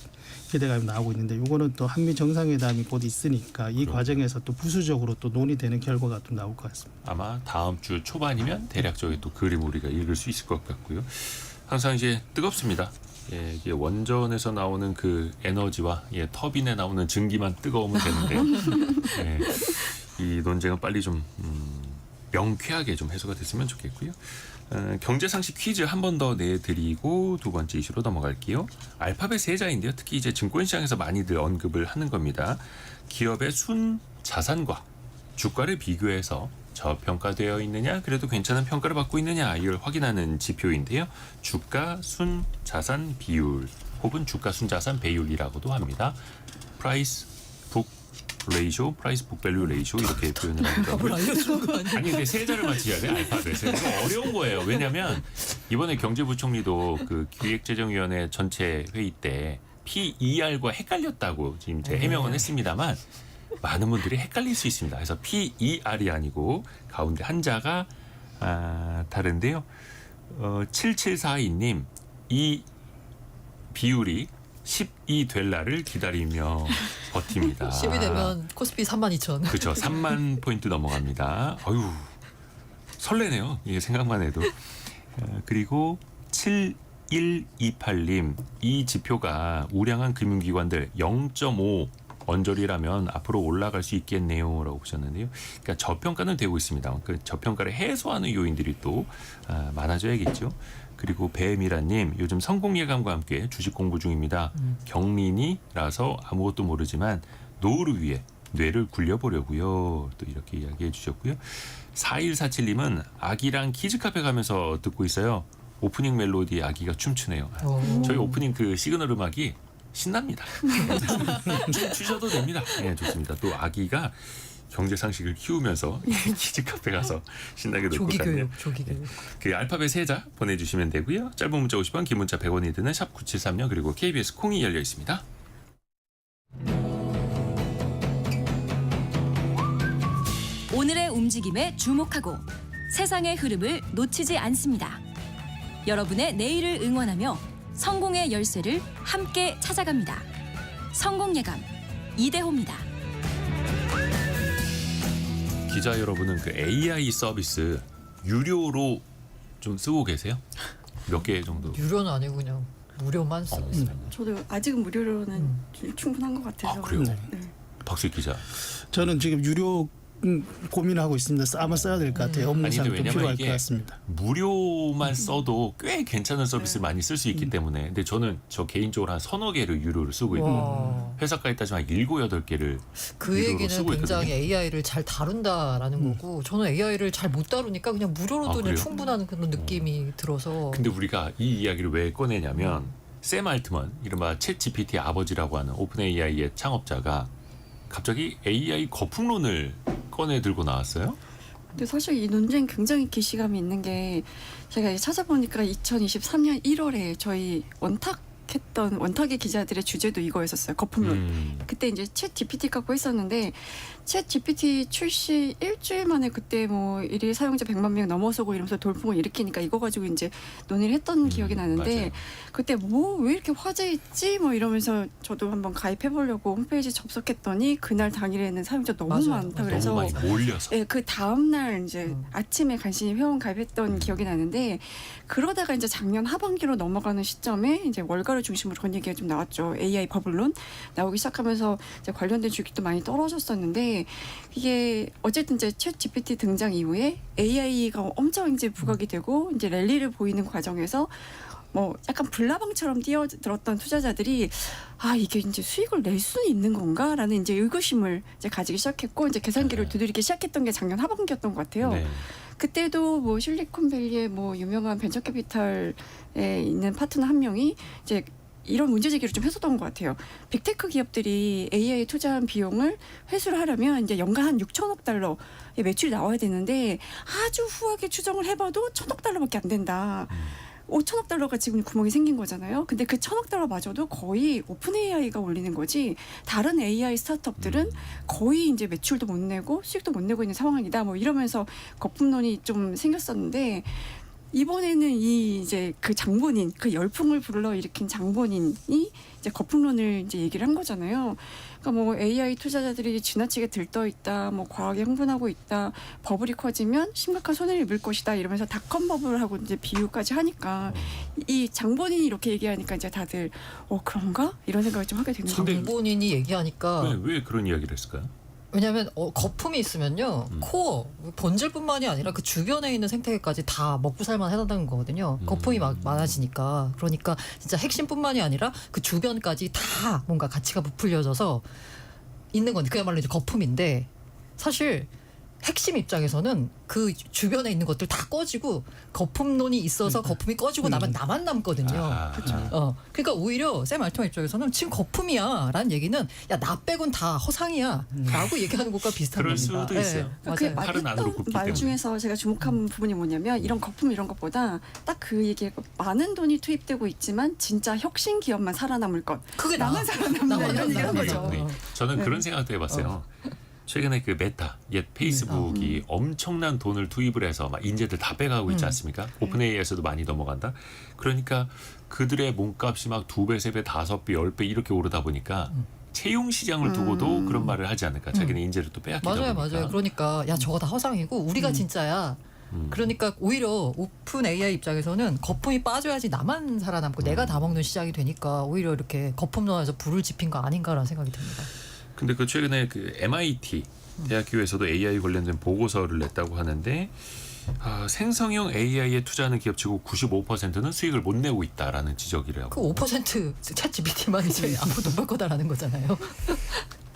[SPEAKER 1] 기대감이 나오고 있는데 이거는 또 한미 정상회담이 곧 있으니까 이 과정에서 또 부수적으로 또 논의되는 결과가 또 나올 것 같습니다.
[SPEAKER 2] 아마 다음 주 초반이면 대략적인 또 그림 우리가 읽을 수 있을 것 같고요. 항상 이제 뜨겁습니다. 예, 이게 원전에서 나오는 그 에너지와 터빈에 나오는 증기만 뜨거우면 되는데 예, 이 논쟁은 빨리 좀 명쾌하게 좀 해소가 됐으면 좋겠고요. 경제 상식 퀴즈 한 번 더 내드리고 두 번째 이슈로 넘어갈게요. 알파벳 세자인데요. 특히 이제 증권시장에서 많이들 언급을 하는 겁니다. 기업의 순 자산과 주가를 비교해서 저평가되어 있느냐, 그래도 괜찮은 평가를 받고 있느냐 이걸 확인하는 지표인데요. 주가 순 자산 비율 혹은 주가 순 자산 배율이라고도 합니다. 프라이스 북 레이쇼, 프라이스 북 밸류 레이쇼 이렇게 표현을 합니다.
[SPEAKER 4] 답을 알려주는 거 아니에요?
[SPEAKER 2] 아니 근데 세자를 맞춰야 돼 알파벳에. 이거 어려운 거예요. 왜냐하면 이번에 경제부총리도 그 기획재정위원회 전체 회의 때 PER과 헷갈렸다고 지금 이제 해명은 했습니다만 많은 분들이 헷갈릴 수 있습니다. 그래서 PER이 아니고 가운데 한자가 다른데요. 7742님 이 비율이 10이 될 날을 기다리며 버팁니다.
[SPEAKER 4] 10이 되면 코스피 32,000.
[SPEAKER 2] 그렇죠. 3만 포인트 넘어갑니다. 어휴 설레네요. 이게 생각만 해도. 그리고 7128님 이 지표가 우량한 금융기관들 0.5 언저리라면 앞으로 올라갈 수 있겠네요라고 보셨는데요. 그러니까 저평가는 되고 있습니다. 그 저평가를 해소하는 요인들이 또 많아져야겠죠. 그리고 배미라님 요즘 성공 예감과 함께 주식 공부 중입니다. 경린이라서 아무것도 모르지만 노후를 위해 뇌를 굴려보려고요. 또 이렇게 이야기해 주셨고요. 4147님은 아기랑 키즈카페 가면서 듣고 있어요. 오프닝 멜로디 아기가 춤추네요. 저희 오프닝 그 시그널 음악이 신납니다. 춤추셔도 됩니다. 네, 좋습니다. 또 아기가 경제 상식을 키우면서 키즈 카페 가서 신나게 놀고 가네요.
[SPEAKER 4] 조기교육.
[SPEAKER 2] 그 알파벳 세자 보내주시면 되고요. 짧은 문자 50원, 긴 문자 100원이 드는 샵 9730 그리고 KBS 콩이 열려 있습니다.
[SPEAKER 3] 오늘의 움직임에 주목하고 세상의 흐름을 놓치지 않습니다. 여러분의 내일을 응원하며 성공의 열쇠를 함께 찾아갑니다. 성공예감 이대호입니다.
[SPEAKER 2] 기자 여러분은 그 AI 서비스 유료로 좀 쓰고 계세요? 몇 개 정도?
[SPEAKER 4] 유료는 아니고 그냥 무료만 쓰고 있어요.
[SPEAKER 5] 저도 아직은 무료로는 충분한 것 같아서.
[SPEAKER 2] 아, 그래요?
[SPEAKER 5] 네.
[SPEAKER 2] 박수희 기자.
[SPEAKER 1] 저는 지금 유료 고민하고 있습니다. 아마 써야 될 것 같아요. 업무상 좀
[SPEAKER 2] 왜냐면
[SPEAKER 1] 필요할 것
[SPEAKER 2] 이게
[SPEAKER 1] 같습니다.
[SPEAKER 2] 무료만 써도 꽤 괜찮은 서비스를 많이 쓸 수 있기 때문에 근데 저는 저 개인적으로 한 서너 개를 유료를 쓰고 있거든요.
[SPEAKER 4] 와.
[SPEAKER 2] 회사까지 따지면 한 7, 8개를
[SPEAKER 4] 그
[SPEAKER 2] 유료로
[SPEAKER 4] 얘기는
[SPEAKER 2] 쓰고
[SPEAKER 4] 굉장히
[SPEAKER 2] 있거든요.
[SPEAKER 4] AI를 잘 다룬다라는 거고 저는 AI를 잘 못 다루니까 그냥 무료로도 그냥
[SPEAKER 2] 그래요?
[SPEAKER 4] 충분한 그런 느낌이 들어서
[SPEAKER 2] 근데 우리가 이 이야기를 왜 꺼내냐면 샘 알트먼 이른바 챗 GPT 아버지라고 하는 오픈 AI의 창업자가 갑자기 AI 거품론을 꺼내 들고 나왔어요.
[SPEAKER 5] 근데 사실 이 논쟁 굉장히 기시감이 있는 게 제가 이제 찾아보니까 2023년 1월에 저희 원탁의 기자들의 주제도 이거였었어요. 거품론. 그때 이제 챗 GPT 갖고 했었는데 챗 GPT 출시 일주일 만에 그때 뭐 일일 사용자 100만 명 넘어서고 이러면서 돌풍을 일으키니까 이거 가지고 이제 논의를 했던 기억이 나는데
[SPEAKER 2] 맞아요.
[SPEAKER 5] 그때 뭐 왜 이렇게 화제했지 뭐 이러면서 저도 한번 가입해 보려고 홈페이지 접속했더니 그날 당일에는 사용자 너무
[SPEAKER 4] 맞아요.
[SPEAKER 5] 많다
[SPEAKER 4] 맞아요.
[SPEAKER 5] 그래서
[SPEAKER 2] 너무 많이 몰려서.
[SPEAKER 5] 네, 그 다음 날 이제 아침에 간신히 회원 가입했던 기억이 나는데 그러다가 이제 작년 하반기로 넘어가는 시점에 이제 월가를 중심으로 그런 얘기가 좀 나왔죠. AI 버블론 나오기 시작하면서 이제 관련된 주식도 많이 떨어졌었는데 이게 어쨌든 이제 챗 GPT 등장 이후에 AI가 엄청 이제 부각이 되고 이제 랠리를 보이는 과정에서 뭐 약간 불나방처럼 뛰어들었던 투자자들이 아 이게 이제 수익을 낼 수 있는 건가라는 이제 의구심을 이제 가지기 시작했고 이제 계산기를 두드리기 시작했던 게 작년 하반기였던 것 같아요.
[SPEAKER 2] 네.
[SPEAKER 5] 그때도 뭐 실리콘밸리의 뭐 유명한 벤처캐피탈에 있는 파트너 한 명이 이제 이런 문제 제기를 좀 했었던 것 같아요. 빅테크 기업들이 AI 투자한 비용을 회수를 하려면 이제 연간 한 6천억 달러의 매출이 나와야 되는데 아주 후하게 추정을 해봐도 1,000억 달러밖에 안 된다. 5천억 달러가 지금 구멍이 생긴 거잖아요. 근데 그 1,000억 달러마저도 거의 오픈 AI가 올리는 거지 다른 AI 스타트업들은 거의 이제 매출도 못 내고 수익도 못 내고 있는 상황이다. 뭐 이러면서 거품론이 좀 생겼었는데 이번에는 이 이제 그 장본인 그 열풍을 불러일으킨 장본인이 이제 거품론을 이제 얘기를 한 거잖아요. 그러니까 뭐 AI 투자자들이 지나치게 들떠 있다, 뭐 과하게 흥분하고 있다, 버블이 커지면 심각한 손해를 입을 것이다 이러면서 닷컴 버블하고 이제 비유까지 하니까 이 장본인이 이렇게 얘기하니까 이제 다들 그런가 이런 생각을 좀 하게 되는
[SPEAKER 2] 근데
[SPEAKER 5] 거예요.
[SPEAKER 4] 장본인이 얘기하니까
[SPEAKER 2] 왜 그런 이야기를 했을까요?
[SPEAKER 4] 왜냐하면 거품이 있으면요 코어 본질뿐만이 아니라 그 주변에 있는 생태계까지 다 먹고 살만 해당하는 거거든요. 거품이 막 많아지니까 그러니까 진짜 핵심뿐만이 아니라 그 주변까지 다 뭔가 가치가 부풀려져서 있는 건데 그야말로 이제 거품인데 사실 핵심 입장에서는 그 주변에 있는 것들 다 꺼지고 거품론이 있어서 거품이 꺼지고 나면 나만 남거든요. 그러니까 오히려 샘 알트만 입장에서는 지금 거품이야라는 얘기는 야 나 빼곤 다 허상이야라고 얘기하는 것과 비슷한
[SPEAKER 2] 그럴
[SPEAKER 4] 겁니다.
[SPEAKER 2] 수도 있어요.
[SPEAKER 5] 그
[SPEAKER 4] 맞아요.
[SPEAKER 2] 팔은 안으로 굽기
[SPEAKER 5] 말
[SPEAKER 2] 때문에.
[SPEAKER 5] 중에서 제가 주목한 부분이 뭐냐면 이런 거품 이런 것보다 딱 그 얘기에 많은 돈이 투입되고 있지만 진짜 혁신 기업만 살아남을 것.
[SPEAKER 4] 그게
[SPEAKER 5] 나만 살아남는다 이런 얘기를 한 거죠.
[SPEAKER 2] 네. 저는 그런 생각도 해봤어요. 최근에 그 메타, 옛 페이스북이 엄청난 돈을 투입을 해서 막 인재들 다 빼가고 있지 않습니까? 오픈 AI에서도 많이 넘어간다. 그러니까 그들의 몸값이 막 2배, 3배, 5배, 10배 이렇게 오르다 보니까 채용 시장을 두고도 그런 말을 하지 않을까. 자기네 인재를 또 빼앗기다
[SPEAKER 4] 맞아요,
[SPEAKER 2] 보니까.
[SPEAKER 4] 맞아요. 그러니까 야 저거 다 허상이고 우리가 진짜야. 그러니까 오히려 오픈 AI 입장에서는 거품이 빠져야지 나만 살아남고 내가 다 먹는 시장이 되니까 오히려 이렇게 거품론에서 불을 지핀 거 아닌가라는 생각이 듭니다.
[SPEAKER 2] 근데 그 최근에 그 MIT 대학교에서도 AI 관련된 보고서를 냈다고 하는데 생성형 AI에 투자하는 기업 치고 95%는 수익을 못 내고 있다라는 지적이래요.
[SPEAKER 4] 그 5% 챗GPT만 이제 아무도 못 볼 거다라는 거잖아요.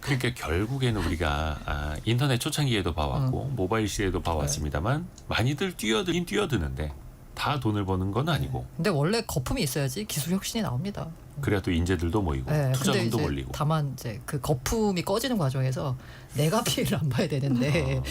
[SPEAKER 2] 그러니까 결국에는 우리가 인터넷 초창기에도 봐왔고 모바일 시대에도 봐왔습니다만 많이들 뛰어드는데 다 돈을 버는 건 아니고
[SPEAKER 4] 근데 원래 거품이 있어야지 기술 혁신이 나옵니다.
[SPEAKER 2] 그래야 또 인재들도 모이고
[SPEAKER 4] 네,
[SPEAKER 2] 투자금도
[SPEAKER 4] 근데 이제
[SPEAKER 2] 몰리고.
[SPEAKER 4] 다만 이제 그 거품이 꺼지는 과정에서 내가 피해를 안 봐야 되는데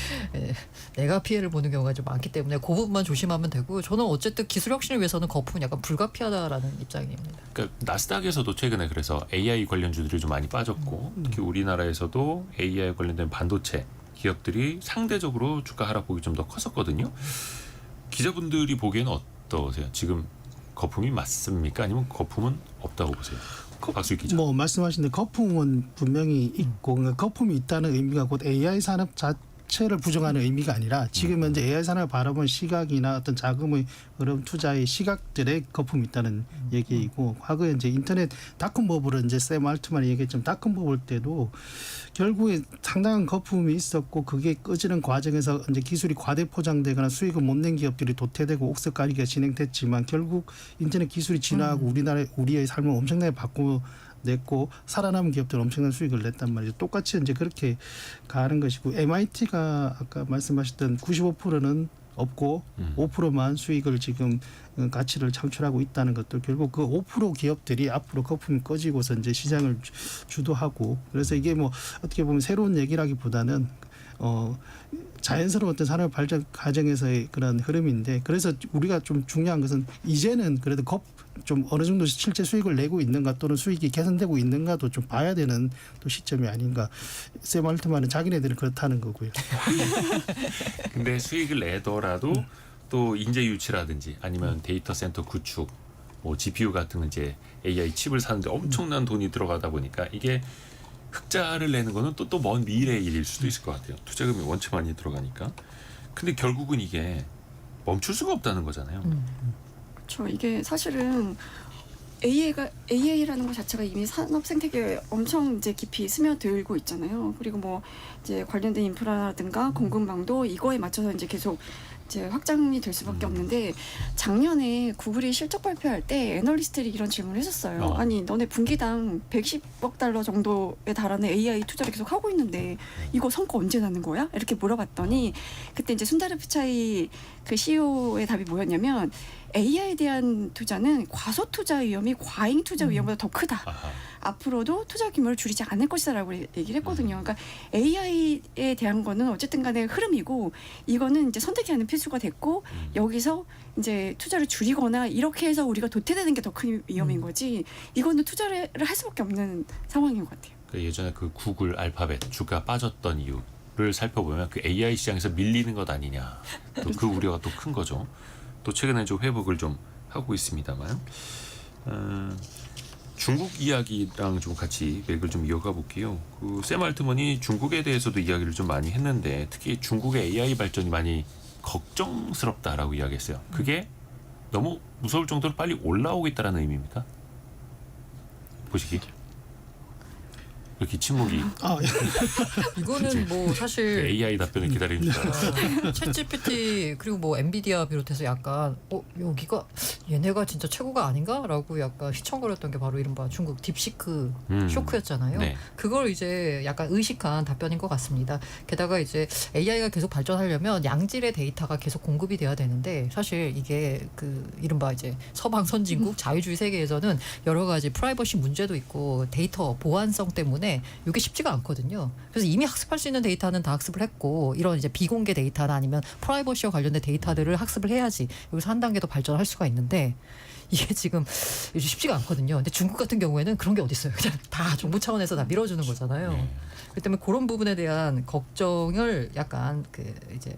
[SPEAKER 4] 내가 피해를 보는 경우가 좀 많기 때문에 그 부분만 조심하면 되고 저는 어쨌든 기술 혁신을 위해서는 거품은 약간 불가피하다라는 입장입니다.
[SPEAKER 2] 그러니까 나스닥에서도 최근에 그래서 AI 관련주들이 좀 많이 빠졌고 특히 우리나라에서도 AI 관련된 반도체 기업들이 상대적으로 주가 하락폭이 좀 더 컸었거든요. 기자분들이 보기에는 어떠세요? 지금 거품이 맞습니까? 아니면 거품은 없다고 보세요? 박수익 기자.
[SPEAKER 1] 뭐 말씀하신 대로 거품은 분명히 있고 그러니까 거품이 있다는 의미가 곧 AI 산업 자체를 부정하는 의미가 아니라 지금 현재 AI 산업을 바라본 시각이나 어떤 자금의 흐름 투자의 시각들의 거품이 있다는 얘기이고 과거에 이제 인터넷 닷컴 버블은 이제 샘 알트만이 얘기했지만 닷컴 버블 때도 결국에 상당한 거품이 있었고 그게 꺼지는 과정에서 이제 기술이 과대 포장되거나 수익을 못 낸 기업들이 도태되고 옥석 가리기가 진행됐지만 결국 인터넷 기술이 진화하고 우리의 삶을 엄청나게 바꾸냈고 살아남은 기업들은 엄청난 수익을 냈단 말이죠. 똑같이 이제 그렇게 가는 것이고 MIT가 아까 말씀하셨던 95%는 없고 5%만 수익을 지금 가치를 창출하고 있다는 것도 결국 그 5% 기업들이 앞으로 거품이 꺼지고서 이제 시장을 주도하고 그래서 이게 뭐 어떻게 보면 새로운 얘기라기보다는 자연스러운 어떤 산업 발전 과정에서의 그런 흐름인데 그래서 우리가 좀 중요한 것은 이제는 그래도 좀 어느 정도 실제 수익을 내고 있는가 또는 수익이 개선되고 있는가도 좀 봐야 되는 또 시점이 아닌가. 샘 알트만은 자기네들은 그렇다는 거고요.
[SPEAKER 2] 근데 수익을 내더라도 또 인재 유치라든지 아니면 데이터 센터 구축, 뭐 GPU 같은 이제 AI 칩을 사는데 엄청난 돈이 들어가다 보니까 이게 흑자를 내는 거는 또 먼 미래의 일일 수도 있을 것 같아요. 투자금이 원체 많이 들어가니까. 근데 결국은 이게 멈출 수가 없다는 거잖아요.
[SPEAKER 5] 그렇죠. 이게 사실은 AI라는 것 자체가 이미 산업 생태계에 엄청 이제 깊이 스며들고 있잖아요. 그리고 뭐 이제 관련된 인프라라든가 공급망도 이거에 맞춰서 이제 계속 이제 확장이 될 수밖에 없는데 작년에 구글이 실적 발표할 때 애널리스트들이 이런 질문을 했었어요. 아니 너네 분기당 110억 달러 정도에 달하는 AI 투자를 계속 하고 있는데 이거 성과 언제 나는 거야? 이렇게 물어봤더니 그때 이제 순다르 피차이 그 CEO의 답이 뭐였냐면 AI에 대한 투자는 과소 투자 위험이 과잉 투자 위험보다 더 크다.
[SPEAKER 2] 아하.
[SPEAKER 5] 앞으로도 투자 규모를 줄이지 않을 것이다라고 얘기를 했거든요. 그러니까 AI에 대한 거는 어쨌든 간에 흐름이고 이거는 이제 선택이 아닌 필수가 됐고 여기서 이제 투자를 줄이거나 이렇게 해서 우리가 도태되는 게 더 큰 위험인 거지 이거는 투자를 할 수밖에 없는 상황인 것 같아요.
[SPEAKER 2] 그 예전에 그 구글 알파벳 주가 빠졌던 이유를 살펴보면 그 AI 시장에서 밀리는 것 아니냐. 또 그 우려가 또 큰 거죠. 또 최근에 좀 회복을 좀 하고 있습니다만 중국 이야기랑 좀 같이 맥을 좀 이어가 볼게요. 그 샘 알트먼이 중국에 대해서도 이야기를 좀 많이 했는데 특히 중국의 AI 발전이 많이 걱정스럽다라고 이야기했어요. 그게 너무 무서울 정도로 빨리 올라오겠다라는 의미입니까? 보시기. 이렇게 침묵이
[SPEAKER 4] 이거는 뭐 사실
[SPEAKER 2] AI 답변을 기다리는 줄 알았어요.
[SPEAKER 4] 챗GPT 그리고 뭐 엔비디아 비롯해서 약간 여기가 얘네가 진짜 최고가 아닌가라고 약간 휘청거렸던 게 바로 이른바 중국 딥시크 쇼크였잖아요.
[SPEAKER 2] 네.
[SPEAKER 4] 그걸 이제 약간 의식한 답변인 것 같습니다. 게다가 이제 AI가 계속 발전하려면 양질의 데이터가 계속 공급이 돼야 되는데 사실 이게 그 이른바 이제 서방 선진국 자유주의 세계에서는 여러 가지 프라이버시 문제도 있고 데이터 보안성 때문에 이게 쉽지가 않거든요. 그래서 이미 학습할 수 있는 데이터는 다 학습을 했고 이런 이제 비공개 데이터나 아니면 프라이버시와 관련된 데이터들을 학습을 해야지 여기서 한 단계 더 발전할 수가 있는데 이게 지금 쉽지가 않거든요. 근데 중국 같은 경우에는 그런 게 어디 있어요. 그냥 다 정부 차원에서 다 밀어주는 거잖아요. 그렇기 때문에 그런 부분에 대한 걱정을 약간 그 이제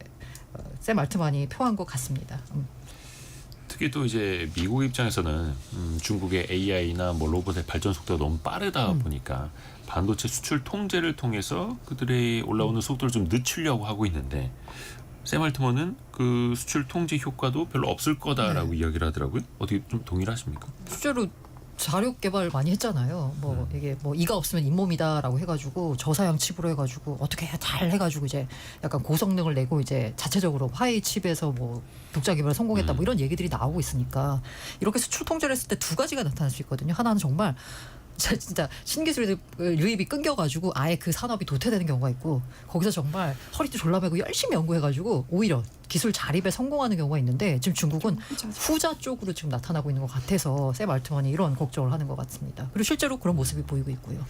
[SPEAKER 4] 샘 알트만이 표한 것 같습니다.
[SPEAKER 2] 특히 또 이제 미국 입장에서는 중국의 AI나 뭐 로봇의 발전 속도가 너무 빠르다 보니까 반도체 수출 통제를 통해서 그들의 올라오는 속도를 좀 늦추려고 하고 있는데 샘 알트먼은 그 수출 통제 효과도 별로 없을 거다라고 이야기를 하더라고요. 어떻게 좀 동일하십니까?
[SPEAKER 4] 실제로 자료 개발 많이 했잖아요. 뭐 이게 뭐 이가 없으면 잇몸이다라고 해가지고 저사양 칩으로 해가지고 어떻게 잘 해가지고 이제 약간 고성능을 내고 이제 자체적으로 화웨이 칩에서 뭐 독자 개발에 성공했다 뭐 이런 얘기들이 나오고 있으니까 이렇게 수출 통제를 했을 때 두 가지가 나타날 수 있거든요. 하나는 정말 진짜 신기술의 유입이 끊겨가지고 아예 그 산업이 도태되는 경우가 있고 거기서 정말 허리띠 졸라매고 열심히 연구해가지고 오히려 기술 자립에 성공하는 경우가 있는데 지금 중국은 후자 쪽으로 지금 나타나고 있는 것 같아서 샘 알트먼이 이런 걱정을 하는 것 같습니다. 그리고 실제로 그런 모습이 보이고 있고요.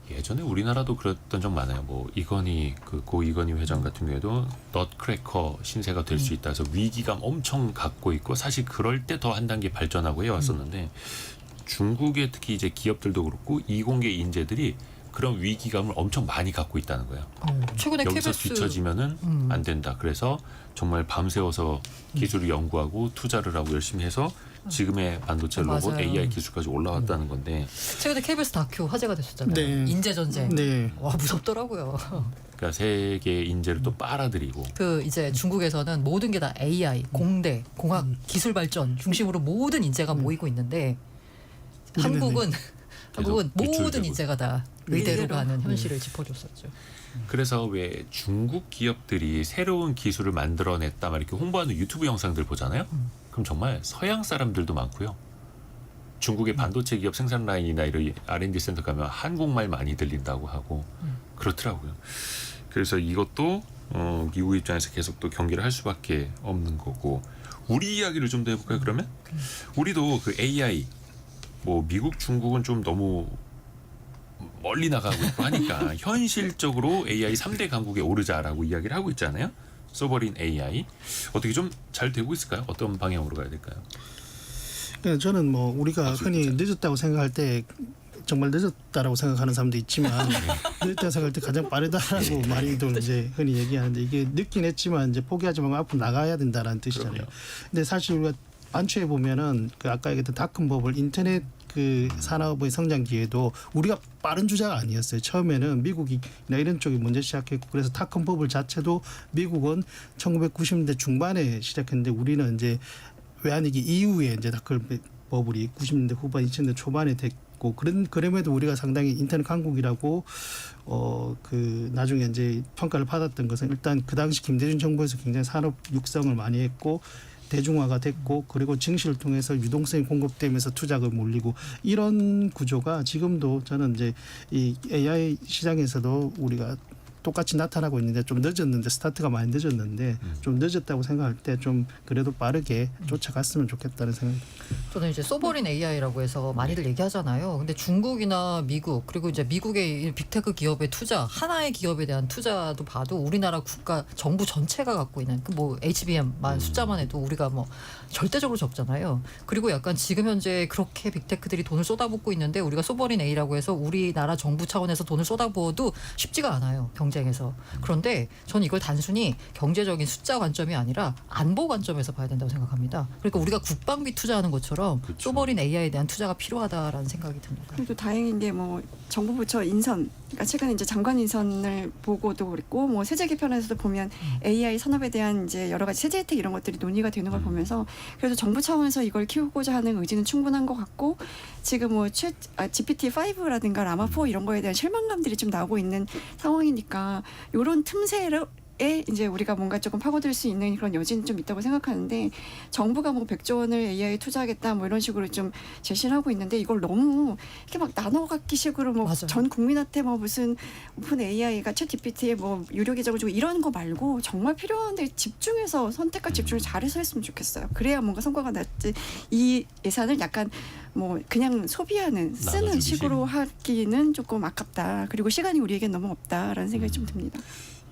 [SPEAKER 2] 예전에 우리나라도 그랬던 적 많아요. 뭐 이건희 고 이건희 회장 같은 경우에도 넛크래커 신세가 될 수 있다 해서 위기감 엄청 갖고 있고 사실 그럴 때 더 한 단계 발전하고 해왔었는데 중국의 특히 이제 기업들도 그렇고 이공계 인재들이 그런 위기감을 엄청 많이 갖고 있다는 거예요.
[SPEAKER 4] 최근에
[SPEAKER 2] 여기서
[SPEAKER 4] KBS
[SPEAKER 2] 뒤처지면은 안 된다. 그래서 정말 밤새워서 기술을 연구하고 투자를 하고 열심히 해서 지금의 반도체 로봇
[SPEAKER 4] 맞아요.
[SPEAKER 2] AI 기술까지 올라왔다는 건데
[SPEAKER 4] 최근에 KBS 다큐 화제가 됐었잖아요.
[SPEAKER 1] 네.
[SPEAKER 4] 인재 전쟁.
[SPEAKER 1] 네.
[SPEAKER 4] 와 무섭더라고요.
[SPEAKER 2] 그러니까 세계 인재를 또 빨아들이고
[SPEAKER 4] 그 이제 중국에서는 모든 게 다 AI, 공대, 공학, 기술 발전 중심으로 모든 인재가 모이고 있는데 한국은 모든
[SPEAKER 2] 유출되고.
[SPEAKER 4] 인재가 다 의대로
[SPEAKER 5] 의대로.
[SPEAKER 4] 가는 현실을 짚어줬었죠.
[SPEAKER 2] 그래서 왜 중국 기업들이 새로운 기술을 만들어냈다 막 이렇게 홍보하는 유튜브 영상들 보잖아요. 그럼 정말 서양 사람들도 많고요. 중국의 반도체 기업 생산 라인이나 이런 R&D 센터 가면 한국말 많이 들린다고 하고 그렇더라고요. 그래서 이것도 미국 입장에서 계속 또 경기를 할 수밖에 없는 거고 우리 이야기를 좀 더 해볼까요? 그러면 우리도 그 AI 뭐 미국 중국은 좀 너무 멀리 나가고 있고 하니까 현실적으로 AI 3대 강국에 오르자라고 이야기를 하고 있잖아요. 소버린 AI 어떻게 좀 잘 되고 있을까요? 어떤 방향으로 가야 될까요?
[SPEAKER 1] 그러니까 저는 뭐 우리가
[SPEAKER 2] 박수
[SPEAKER 1] 흔히
[SPEAKER 2] 진짜.
[SPEAKER 1] 늦었다고 생각할 때 정말 늦었다라고 생각하는 사람도 있지만 늦었다고 생각할 때 가장 빠르다라고 많이들 이제 흔히 얘기하는데 이게 늦긴 했지만 이제 포기하지 말고 앞으로 나가야 된다라는 뜻이잖아요.
[SPEAKER 2] 그럼요.
[SPEAKER 1] 근데 사실 우리가 반추해 보면은 그 아까 얘기했던 닷컴버블 인터넷 그 산업의 성장 기회도 우리가 빠른 주자가 아니었어요. 처음에는 미국이나 이런 쪽이 먼저 시작했고 그래서 닷컴버블 자체도 미국은 1990년대 중반에 시작했는데 우리는 이제 외환위기 이후에 이제 닷컴버블이 90년대 후반 2000년대 초반에 있고 그럼에도 우리가 상당히 인터넷 강국이라고 그 나중에 이제 평가를 받았던 것은 일단 그 당시 김대중 정부에서 굉장히 산업 육성을 많이 했고 대중화가 됐고 그리고 증시를 통해서 유동성이 공급되면서 투자가 몰리고 이런 구조가 지금도 저는 이제 이 AI 시장에서도 우리가 똑같이 나타나고 있는데 좀 늦었는데 스타트가 많이 늦었는데 좀 늦었다고 생각할 때 좀 그래도 빠르게 쫓아갔으면 좋겠다는 생각이
[SPEAKER 4] 저는 이제 소버린 AI라고 해서 많이들 얘기하잖아요. 근데 중국이나 미국 그리고 이제 미국의 이 빅테크 기업의 투자 하나의 기업에 대한 투자도 봐도 우리나라 국가 정부 전체가 갖고 있는 그 뭐 HBM만 숫자만 해도 우리가 뭐 절대적으로 적잖아요. 그리고 약간 지금 현재 그렇게 빅테크들이 돈을 쏟아붓고 있는데 우리가 소버린 A라고 해서 우리나라 정부 차원에서 돈을 쏟아부어도 쉽지가 않아요. 경쟁에서. 그런데 저는 이걸 단순히 경제적인 숫자 관점이 아니라 안보 관점에서 봐야 된다고 생각합니다. 그러니까 우리가 국방비 투자하는 것처럼
[SPEAKER 2] 그렇죠.
[SPEAKER 4] 소버린 AI에 대한 투자가 필요하다라는 생각이 듭니다.
[SPEAKER 5] 그래도 다행인 게 뭐 정부 부처 인선, 그러니까 최근에 이제 장관 인선을 보고도 그랬고 뭐 세제 개편에서도 보면 AI 산업에 대한 이제 여러 가지 세제 혜택 이런 것들이 논의가 되는 걸 보면서 그래도 정부 차원에서 이걸 키우고자 하는 의지는 충분한 것 같고 지금 뭐 GPT-5라든가 라마4 이런 거에 대한 실망감들이 좀 나오고 있는 상황이니까 이런 틈새를 이제 우리가 뭔가 조금 파고들 수 있는 그런 여지는 좀 있다고 생각하는데 정부가 뭐 100조 원을 AI에 투자하겠다 뭐 이런 식으로 좀 제시를 하고 있는데 이걸 너무 이렇게 막 나눠갖기 식으로 뭐
[SPEAKER 4] 맞아요.
[SPEAKER 5] 전 국민한테 뭐 무슨 오픈 AI가 챗 GPT에 뭐 유료 계정을 주고 이런 거 말고 정말 필요한데 집중해서 선택과 집중을 잘해서 했으면 좋겠어요. 그래야 뭔가 성과가 났지. 이 예산을 약간 뭐 그냥 소비하는 쓰는
[SPEAKER 2] 나눠주듯이.
[SPEAKER 5] 식으로 하기는 조금 아깝다. 그리고 시간이 우리에겐 너무 없다라는 생각이 좀 듭니다.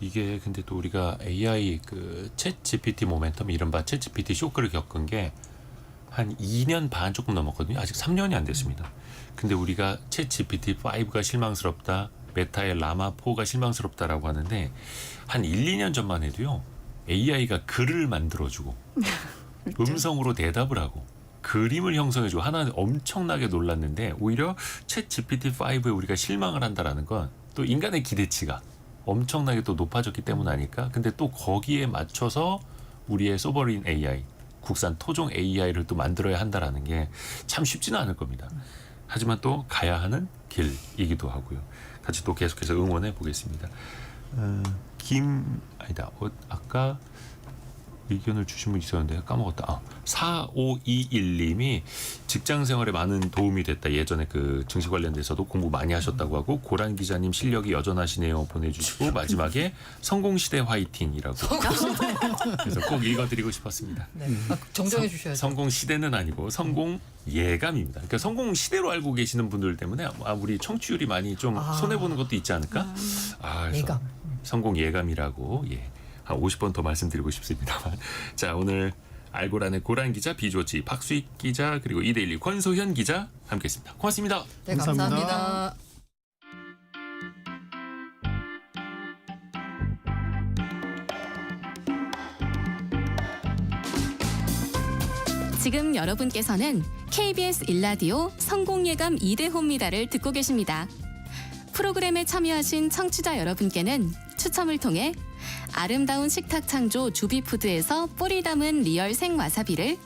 [SPEAKER 2] 이게 근데 또 우리가 AI 그 챗 GPT 모멘텀 이른바 챗 GPT 쇼크를 겪은 게 한 2년 반 조금 넘었거든요. 아직 3년이 안 됐습니다. 근데 우리가 챗 GPT 5가 실망스럽다, 메타의 라마 4가 실망스럽다라고 하는데 한 1, 2년 전만 해도요. AI가 글을 만들어주고 음성으로 대답을 하고 그림을 형성해주고 하나 엄청나게 놀랐는데 오히려 챗 GPT 5에 우리가 실망을 한다라는 건 또 인간의 기대치가 엄청나게 또 높아졌기 때문 아닐까? 근데 또 거기에 맞춰서 우리의 소버린 AI, 국산 토종 AI를 또 만들어야 한다라는 게 참 쉽지는 않을 겁니다. 하지만 또 가야 하는 길이기도 하고요. 같이 또 계속해서 응원해 보겠습니다. 아까 의견을 주신 분 있었는데 까먹었다. 4521님이 직장 생활에 많은 도움이 됐다. 예전에 그 증시 관련돼서도 공부 많이 하셨다고 하고 고란 기자님 실력이 여전하시네요 보내주시고 마지막에 성공시대 화이팅이라고. 그래서 꼭 읽어드리고 싶었습니다.
[SPEAKER 4] 네. 정정해 주셔야죠.
[SPEAKER 2] 성공시대는 아니고 성공예감입니다. 그러니까 성공시대로 알고 계시는 분들 때문에 우리 청취율이 많이 좀 손해보는 것도 있지 않을까? 그래서
[SPEAKER 4] 예감.
[SPEAKER 2] 성공예감이라고 한 50번 더 말씀드리고 싶습니다만. 자, 오늘 알고라는 고란 기자, 비조치 박수익 기자, 그리고 이데일리 권소현 기자 함께했습니다. 고맙습니다.
[SPEAKER 4] 네,
[SPEAKER 1] 감사합니다.
[SPEAKER 4] 감사합니다.
[SPEAKER 3] 지금 여러분께서는 KBS 1라디오 성공예감 2대호입니다를 듣고 계십니다. 프로그램에 참여하신 청취자 여러분께는 추첨을 통해 아름다운 식탁 창조 주비푸드에서 뿌리 담은 리얼 생와사비를,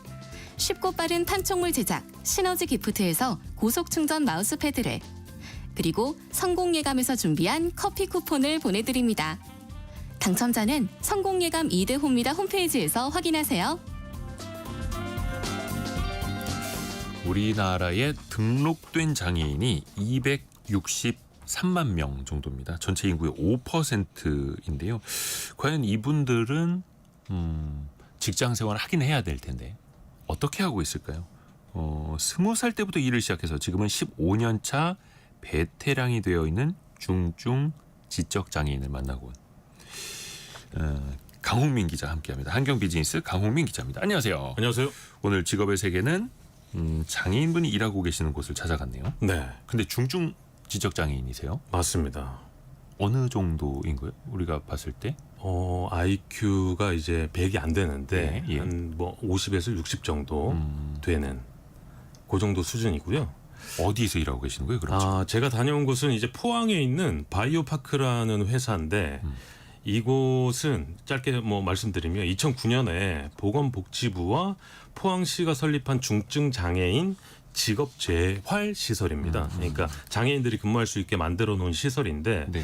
[SPEAKER 3] 쉽고 빠른 판촉물 제작 시너지 기프트에서 고속 충전 마우스패드를, 그리고 성공예감에서 준비한 커피 쿠폰을 보내드립니다. 당첨자는 성공예감 2대호입니다 홈페이지에서 확인하세요.
[SPEAKER 2] 우리나라에 등록된 장애인이 263만 명 정도입니다. 전체 인구의 5%인데요. 과연 이분들은 직장 생활을 하긴 해야 될 텐데 어떻게 하고 있을까요? 20살 때부터 일을 시작해서 지금은 15년 차 베테랑이 되어 있는 중증 지적 장애인을 만나고 온 강홍민 기자 함께합니다. 한경비즈니스 강홍민 기자입니다. 안녕하세요.
[SPEAKER 6] 안녕하세요.
[SPEAKER 2] 오늘 직업의 세계는 장애인분이 일하고 계시는 곳을 찾아갔네요.
[SPEAKER 6] 네,
[SPEAKER 2] 근데 중증 지적 장애인이세요?
[SPEAKER 6] 맞습니다.
[SPEAKER 2] 어느 정도인 거예요? 우리가 봤을 때?
[SPEAKER 6] IQ가 이제 100이 안 되는데
[SPEAKER 2] 예, 예.
[SPEAKER 6] 한 뭐 50에서 60 정도 되는 그 정도 수준이고요.
[SPEAKER 2] 어디서 일하고 계시는 거예요? 그럼
[SPEAKER 6] 제가 다녀온 곳은 이제 포항에 있는 바이오파크라는 회사인데 이곳은 짧게 뭐 말씀드리면 2009년에 보건복지부와 포항시가 설립한 중증 장애인 직업 재활 시설입니다. 그러니까 장애인들이 근무할 수 있게 만들어 놓은 시설인데
[SPEAKER 2] 네.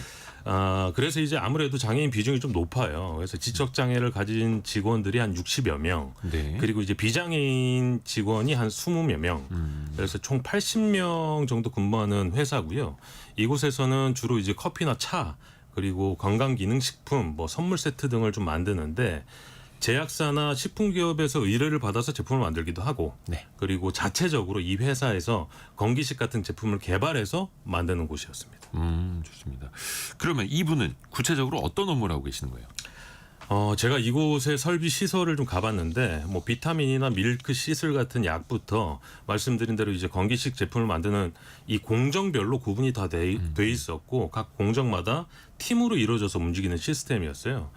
[SPEAKER 6] 그래서 이제 아무래도 장애인 비중이 좀 높아요. 그래서 지적 장애를 가진 직원들이 한 60여 명,
[SPEAKER 2] 네.
[SPEAKER 6] 그리고 이제 비장애인 직원이 한 20여 명, 그래서 총 80명 정도 근무하는 회사고요. 이곳에서는 주로 이제 커피나 차, 그리고 건강기능식품, 뭐 선물 세트 등을 좀 만드는데 제약사나 식품기업에서 의뢰를 받아서 제품을 만들기도 하고,
[SPEAKER 2] 네.
[SPEAKER 6] 그리고 자체적으로 이 회사에서 건기식 같은 제품을 개발해서 만드는 곳이었습니다.
[SPEAKER 2] 좋습니다. 그러면 이분은 구체적으로 어떤 업무를 하고 계시는 거예요?
[SPEAKER 6] 제가 이곳의 설비 시설을 좀 가봤는데 뭐 비타민이나 밀크 시슬 같은 약부터 말씀드린 대로 이제 건기식 제품을 만드는 이 공정별로 구분이 다 돼 있었고 각 공정마다 팀으로 이루어져서 움직이는 시스템이었어요.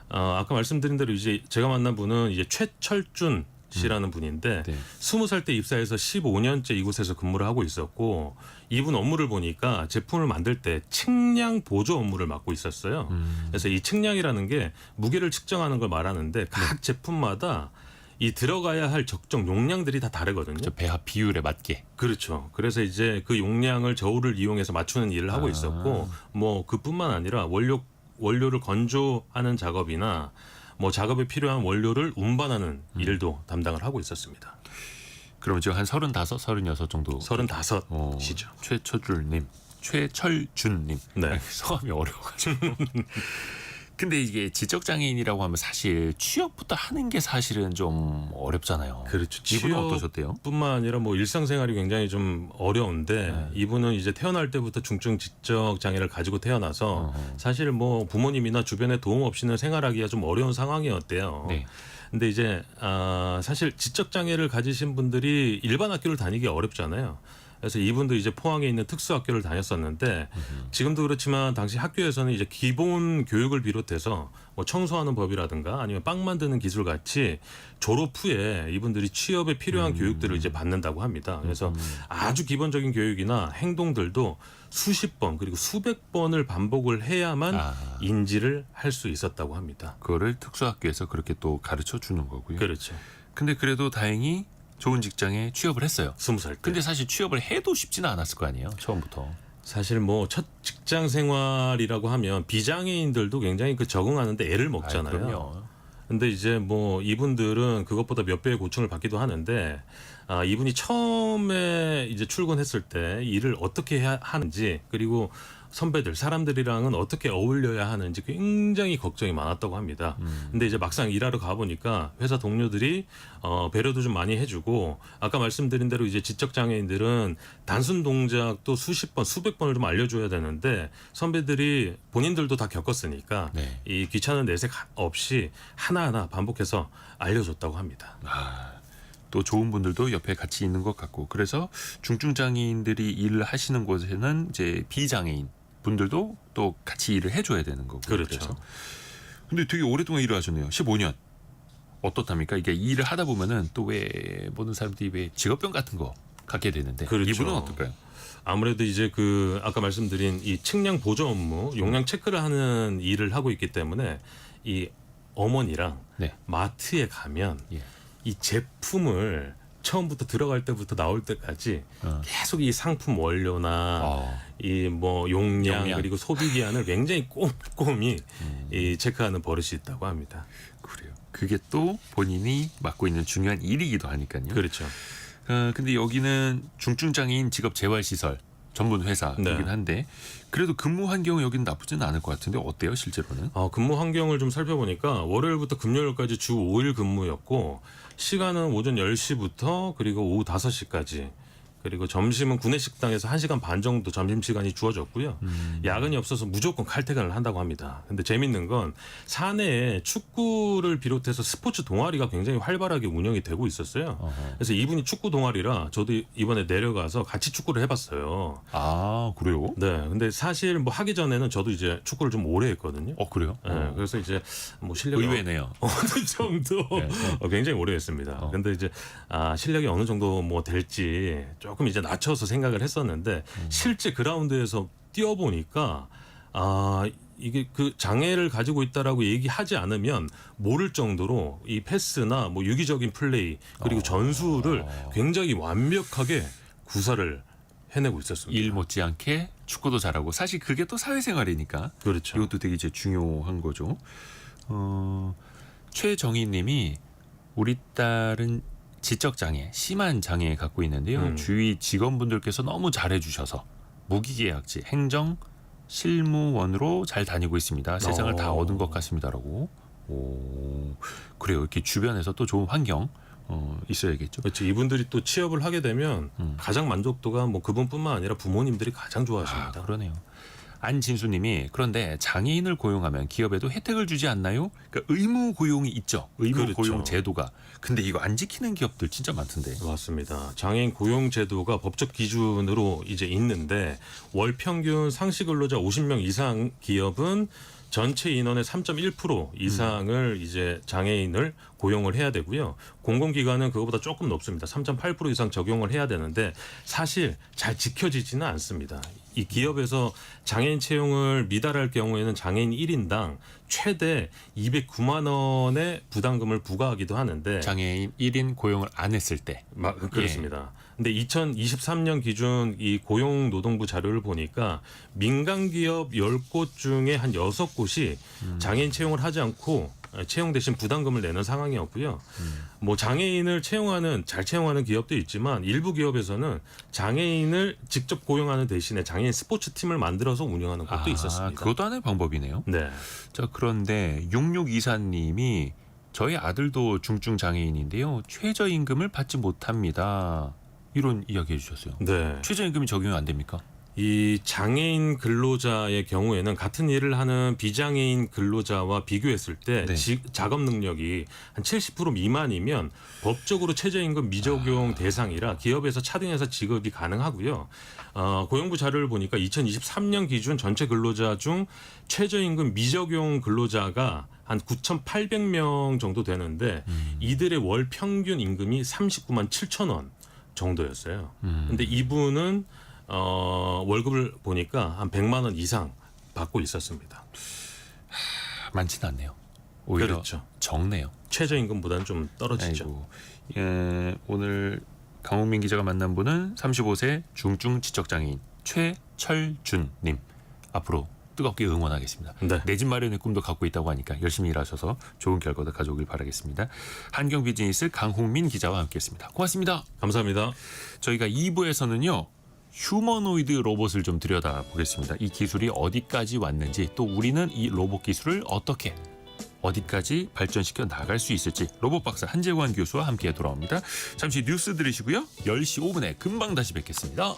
[SPEAKER 6] 아까 말씀드린 대로 이제 제가 만난 분은 이제 최철준 씨라는 분인데
[SPEAKER 2] 네.
[SPEAKER 6] 20살 때 입사해서 15년째 이곳에서 근무를 하고 있었고 이분 업무를 보니까 제품을 만들 때 측량 보조 업무를 맡고 있었어요. 그래서 이 측량이라는 게 무게를 측정하는 걸 말하는데 각 제품마다 이 들어가야 할 적정 용량들이 다 다르거든요.
[SPEAKER 2] 저 배합 비율에 맞게.
[SPEAKER 6] 그렇죠. 그래서 이제 그 용량을 저울을 이용해서 맞추는 일을 하고 있었고 뭐 그뿐만 아니라 원료를 건조하는 작업이나 뭐 작업에 필요한 원료를 운반하는 일도 담당을 하고 있었습니다.
[SPEAKER 2] 그럼 지금 한 35, 36 정도.
[SPEAKER 6] 35이죠.
[SPEAKER 2] 최철준님.
[SPEAKER 6] 네.
[SPEAKER 2] 성함이 어려워가지고. 근데 이게 지적장애인이라고 하면 사실 취업부터 하는 게 사실은 좀 어렵잖아요.
[SPEAKER 6] 그렇죠.
[SPEAKER 2] 이분은 어떠셨대요?
[SPEAKER 6] 뿐만 아니라 뭐 일상생활이 굉장히 좀 어려운데 이분은 이제 태어날 때부터 중증 지적 장애를 가지고 태어나서 사실 뭐 부모님이나 주변에 도움 없이는 생활하기가 좀 어려운 상황이었대요.
[SPEAKER 2] 네.
[SPEAKER 6] 근데 이제 사실 지적 장애를 가지신 분들이 일반 학교를 다니기 어렵잖아요. 그래서 이분도 이제 포항에 있는 특수학교를 다녔었는데 지금도 그렇지만 당시 학교에서는 이제 기본 교육을 비롯해서 뭐 청소하는 법이라든가 아니면 빵 만드는 기술 같이 졸업 후에 이분들이 취업에 필요한 교육들을 이제 받는다고 합니다. 그래서 아주 기본적인 교육이나 행동들도 수십 번 그리고 수백 번을 반복을 해야만 인지를 할 수 있었다고 합니다.
[SPEAKER 2] 그거를 특수학교에서 그렇게 또 가르쳐 주는 거고요.
[SPEAKER 6] 그렇죠.
[SPEAKER 2] 근데 그래도 다행히 좋은 직장에 취업을 했어요.
[SPEAKER 6] 20살 때.
[SPEAKER 2] 근데 사실 취업을 해도 쉽지는 않았을 거 아니에요. 처음부터.
[SPEAKER 6] 사실 뭐 첫 직장 생활이라고 하면 비장애인들도 굉장히 그 적응하는데 애를 먹잖아요.
[SPEAKER 2] 그럼요.
[SPEAKER 6] 근데 이제 뭐 이분들은 그것보다 몇 배의 고충을 받기도 하는데 이분이 처음에 이제 출근했을 때 일을 어떻게 해야 하는지 그리고 선배들 사람들이랑은 어떻게 어울려야 하는지 굉장히 걱정이 많았다고 합니다. 근데 이제 막상 일하러 가보니까 회사 동료들이 배려도 좀 많이 해주고 아까 말씀드린 대로 이제 지적 장애인들은 단순 동작도 수십 번 수백 번을 좀 알려줘야 되는데 선배들이 본인들도 다 겪었으니까
[SPEAKER 2] 네.
[SPEAKER 6] 이 귀찮은 내색 없이 하나하나 반복해서 알려줬다고 합니다.
[SPEAKER 2] 또 좋은 분들도 옆에 같이 있는 것 같고 그래서 중증 장애인들이 일을 하시는 곳에는 이제 비장애인 분들도 또 같이 일을 해줘야 되는 거고.
[SPEAKER 6] 그렇죠.
[SPEAKER 2] 그래서. 근데 되게 오랫동안 일을 하셨네요. 15년. 어떻답니까? 이게 일을 하다 보면은 또 왜 모든 사람들이 왜 직업병 같은 거 갖게 되는데
[SPEAKER 6] 그렇죠.
[SPEAKER 2] 이분은 어떨까요?
[SPEAKER 6] 아무래도 이제 그 아까 말씀드린 이 측량 보조 업무, 용량 체크를 하는 일을 하고 있기 때문에 이 어머니랑
[SPEAKER 2] 네.
[SPEAKER 6] 마트에 가면
[SPEAKER 2] 예.
[SPEAKER 6] 이 제품을 처음부터 들어갈 때부터 나올 때까지 계속 이 상품 원료나 이 뭐 용량 그리고 소비 기한을 굉장히 꼼꼼히 이 체크하는 버릇이 있다고 합니다.
[SPEAKER 2] 그래요. 그게 또 본인이 맡고 있는 중요한 일이기도 하니까요.
[SPEAKER 6] 그렇죠.
[SPEAKER 2] 근데 여기는 중증 장애인 직업 재활 시설 전문 회사이긴
[SPEAKER 6] 네.
[SPEAKER 2] 한데 그래도 근무 환경은 여기는 나쁘지는 않을 것 같은데 어때요 실제로는?
[SPEAKER 6] 근무 환경을 좀 살펴보니까 월요일부터 금요일까지 주 5일 근무였고 시간은 오전 10시부터 그리고 오후 5시까지 그리고 점심은 구내식당에서 1시간 반 정도 점심시간이 주어졌고요. 야근이 없어서 무조건 칼퇴근을 한다고 합니다. 근데 재밌는 건 사내에 축구를 비롯해서 스포츠 동아리가 굉장히 활발하게 운영이 되고 있었어요. 그래서 이분이 축구 동아리라 저도 이번에 내려가서 같이 축구를 해봤어요.
[SPEAKER 2] 아 그래요?
[SPEAKER 6] 네, 근데 사실 뭐 하기 전에는 저도 이제 축구를 좀 오래 했거든요.
[SPEAKER 2] 그래요?
[SPEAKER 6] 네, 그래서 이제 뭐 실력이
[SPEAKER 2] 의외네요.
[SPEAKER 6] 어느 정도
[SPEAKER 2] 네.
[SPEAKER 6] 굉장히 오래 했습니다. 근데 이제 실력이 어느 정도 뭐 될지 조금 이제 낮춰서 생각을 했었는데 실제 그라운드에서 뛰어보니까 이게 그 장애를 가지고 있다라고 얘기하지 않으면 모를 정도로 이 패스나 뭐 유기적인 플레이 그리고 전술을 굉장히 완벽하게 구사를 해내고 있었습니다.
[SPEAKER 2] 일 못지않게 축구도 잘하고 사실 그게 또 사회생활이니까
[SPEAKER 6] 그렇죠.
[SPEAKER 2] 이것도 되게 이제 중요한 거죠. 최정희님이 우리 딸은 지적 장애, 심한 장애 갖고 있는데요. 주위 직원분들께서 너무 잘해주셔서 무기계약직, 행정, 실무원으로 잘 다니고 있습니다. 세상을 다 얻은 것 같습니다라고. 오, 그래요. 이렇게 주변에서 또 좋은 환경 있어야겠죠.
[SPEAKER 6] 그렇죠. 이분들이 또 취업을 하게 되면 가장 만족도가 뭐 그분뿐만 아니라 부모님들이 가장 좋아하십니다.
[SPEAKER 2] 그러네요. 안진수님이 그런데 장애인을 고용하면 기업에도 혜택을 주지 않나요? 그러니까 의무 고용이 있죠. 의무
[SPEAKER 6] 그렇죠.
[SPEAKER 2] 고용 제도가. 근데 이거 안 지키는 기업들 진짜 많던데.
[SPEAKER 6] 맞습니다. 장애인 고용 제도가 법적 기준으로 이제 있는데 월 평균 상시 근로자 50명 이상 기업은 전체 인원의 3.1% 이상을 이제 장애인을 고용을 해야 되고요. 공공기관은 그거보다 조금 높습니다. 3.8% 이상 적용을 해야 되는데 사실 잘 지켜지지는 않습니다. 이 기업에서 장애인 채용을 미달할 경우에는 장애인 1인당 최대 209만 원의 부담금을 부과하기도 하는데
[SPEAKER 2] 장애인 1인 고용을 안 했을 때.
[SPEAKER 6] 그렇습니다. 근데 2023년 기준 이 고용노동부 자료를 보니까 민간 기업 10곳 중에 한 6곳이 장애인 채용을 하지 않고 채용 대신 부담금을 내는 상황이었고요. 뭐 장애인을 잘 채용하는 기업도 있지만 일부 기업에서는 장애인을 직접 고용하는 대신에 장애인 스포츠 팀을 만들어서 운영하는 것도 있었습니다.
[SPEAKER 2] 그것도 하나의 방법이네요.
[SPEAKER 6] 네.
[SPEAKER 2] 자, 그런데 6624님이 저희 아들도 중증 장애인인데요. 최저임금을 받지 못합니다. 이런 이야기 해주셨어요.
[SPEAKER 6] 네.
[SPEAKER 2] 최저임금이 적용이 안 됩니까?
[SPEAKER 6] 이 장애인 근로자의 경우에는 같은 일을 하는 비장애인 근로자와 비교했을 때
[SPEAKER 2] 네.
[SPEAKER 6] 작업 능력이 한 70% 미만이면 법적으로 최저임금 미적용 대상이라 기업에서 차등해서 지급이 가능하고요. 고용부 자료를 보니까 2023년 기준 전체 근로자 중 최저임금 미적용 근로자가 한 9,800명 정도 되는데 이들의 월 평균 임금이 39만 7천 원 정도였어요. 근데 이분은 월급을 보니까 한 100만 원 이상 받고 있었습니다.
[SPEAKER 2] 많지는 않네요. 오히려
[SPEAKER 6] 그렇죠.
[SPEAKER 2] 적네요.
[SPEAKER 6] 최저임금보다는 좀 떨어지죠.
[SPEAKER 2] 아이고. 예, 오늘 강훈민 기자가 만난 분은 35세 중증 지적장애인 최철준님. 앞으로 뜨겁게 응원하겠습니다.
[SPEAKER 6] 네.
[SPEAKER 2] 내 집 마련의 꿈도 갖고 있다고 하니까 열심히 일하셔서 좋은 결과도 가져오길 바라겠습니다. 한경 비즈니스 강홍민 기자와 함께했습니다. 고맙습니다.
[SPEAKER 6] 감사합니다.
[SPEAKER 2] 저희가 2부에서는요. 휴머노이드 로봇을 좀 들여다보겠습니다. 이 기술이 어디까지 왔는지 또 우리는 이 로봇 기술을 어떻게 어디까지 발전시켜 나갈 수 있을지 로봇 박사 한재관 교수와 함께 돌아옵니다. 잠시 뉴스 들으시고요. 10시 5분에 금방 다시 뵙겠습니다.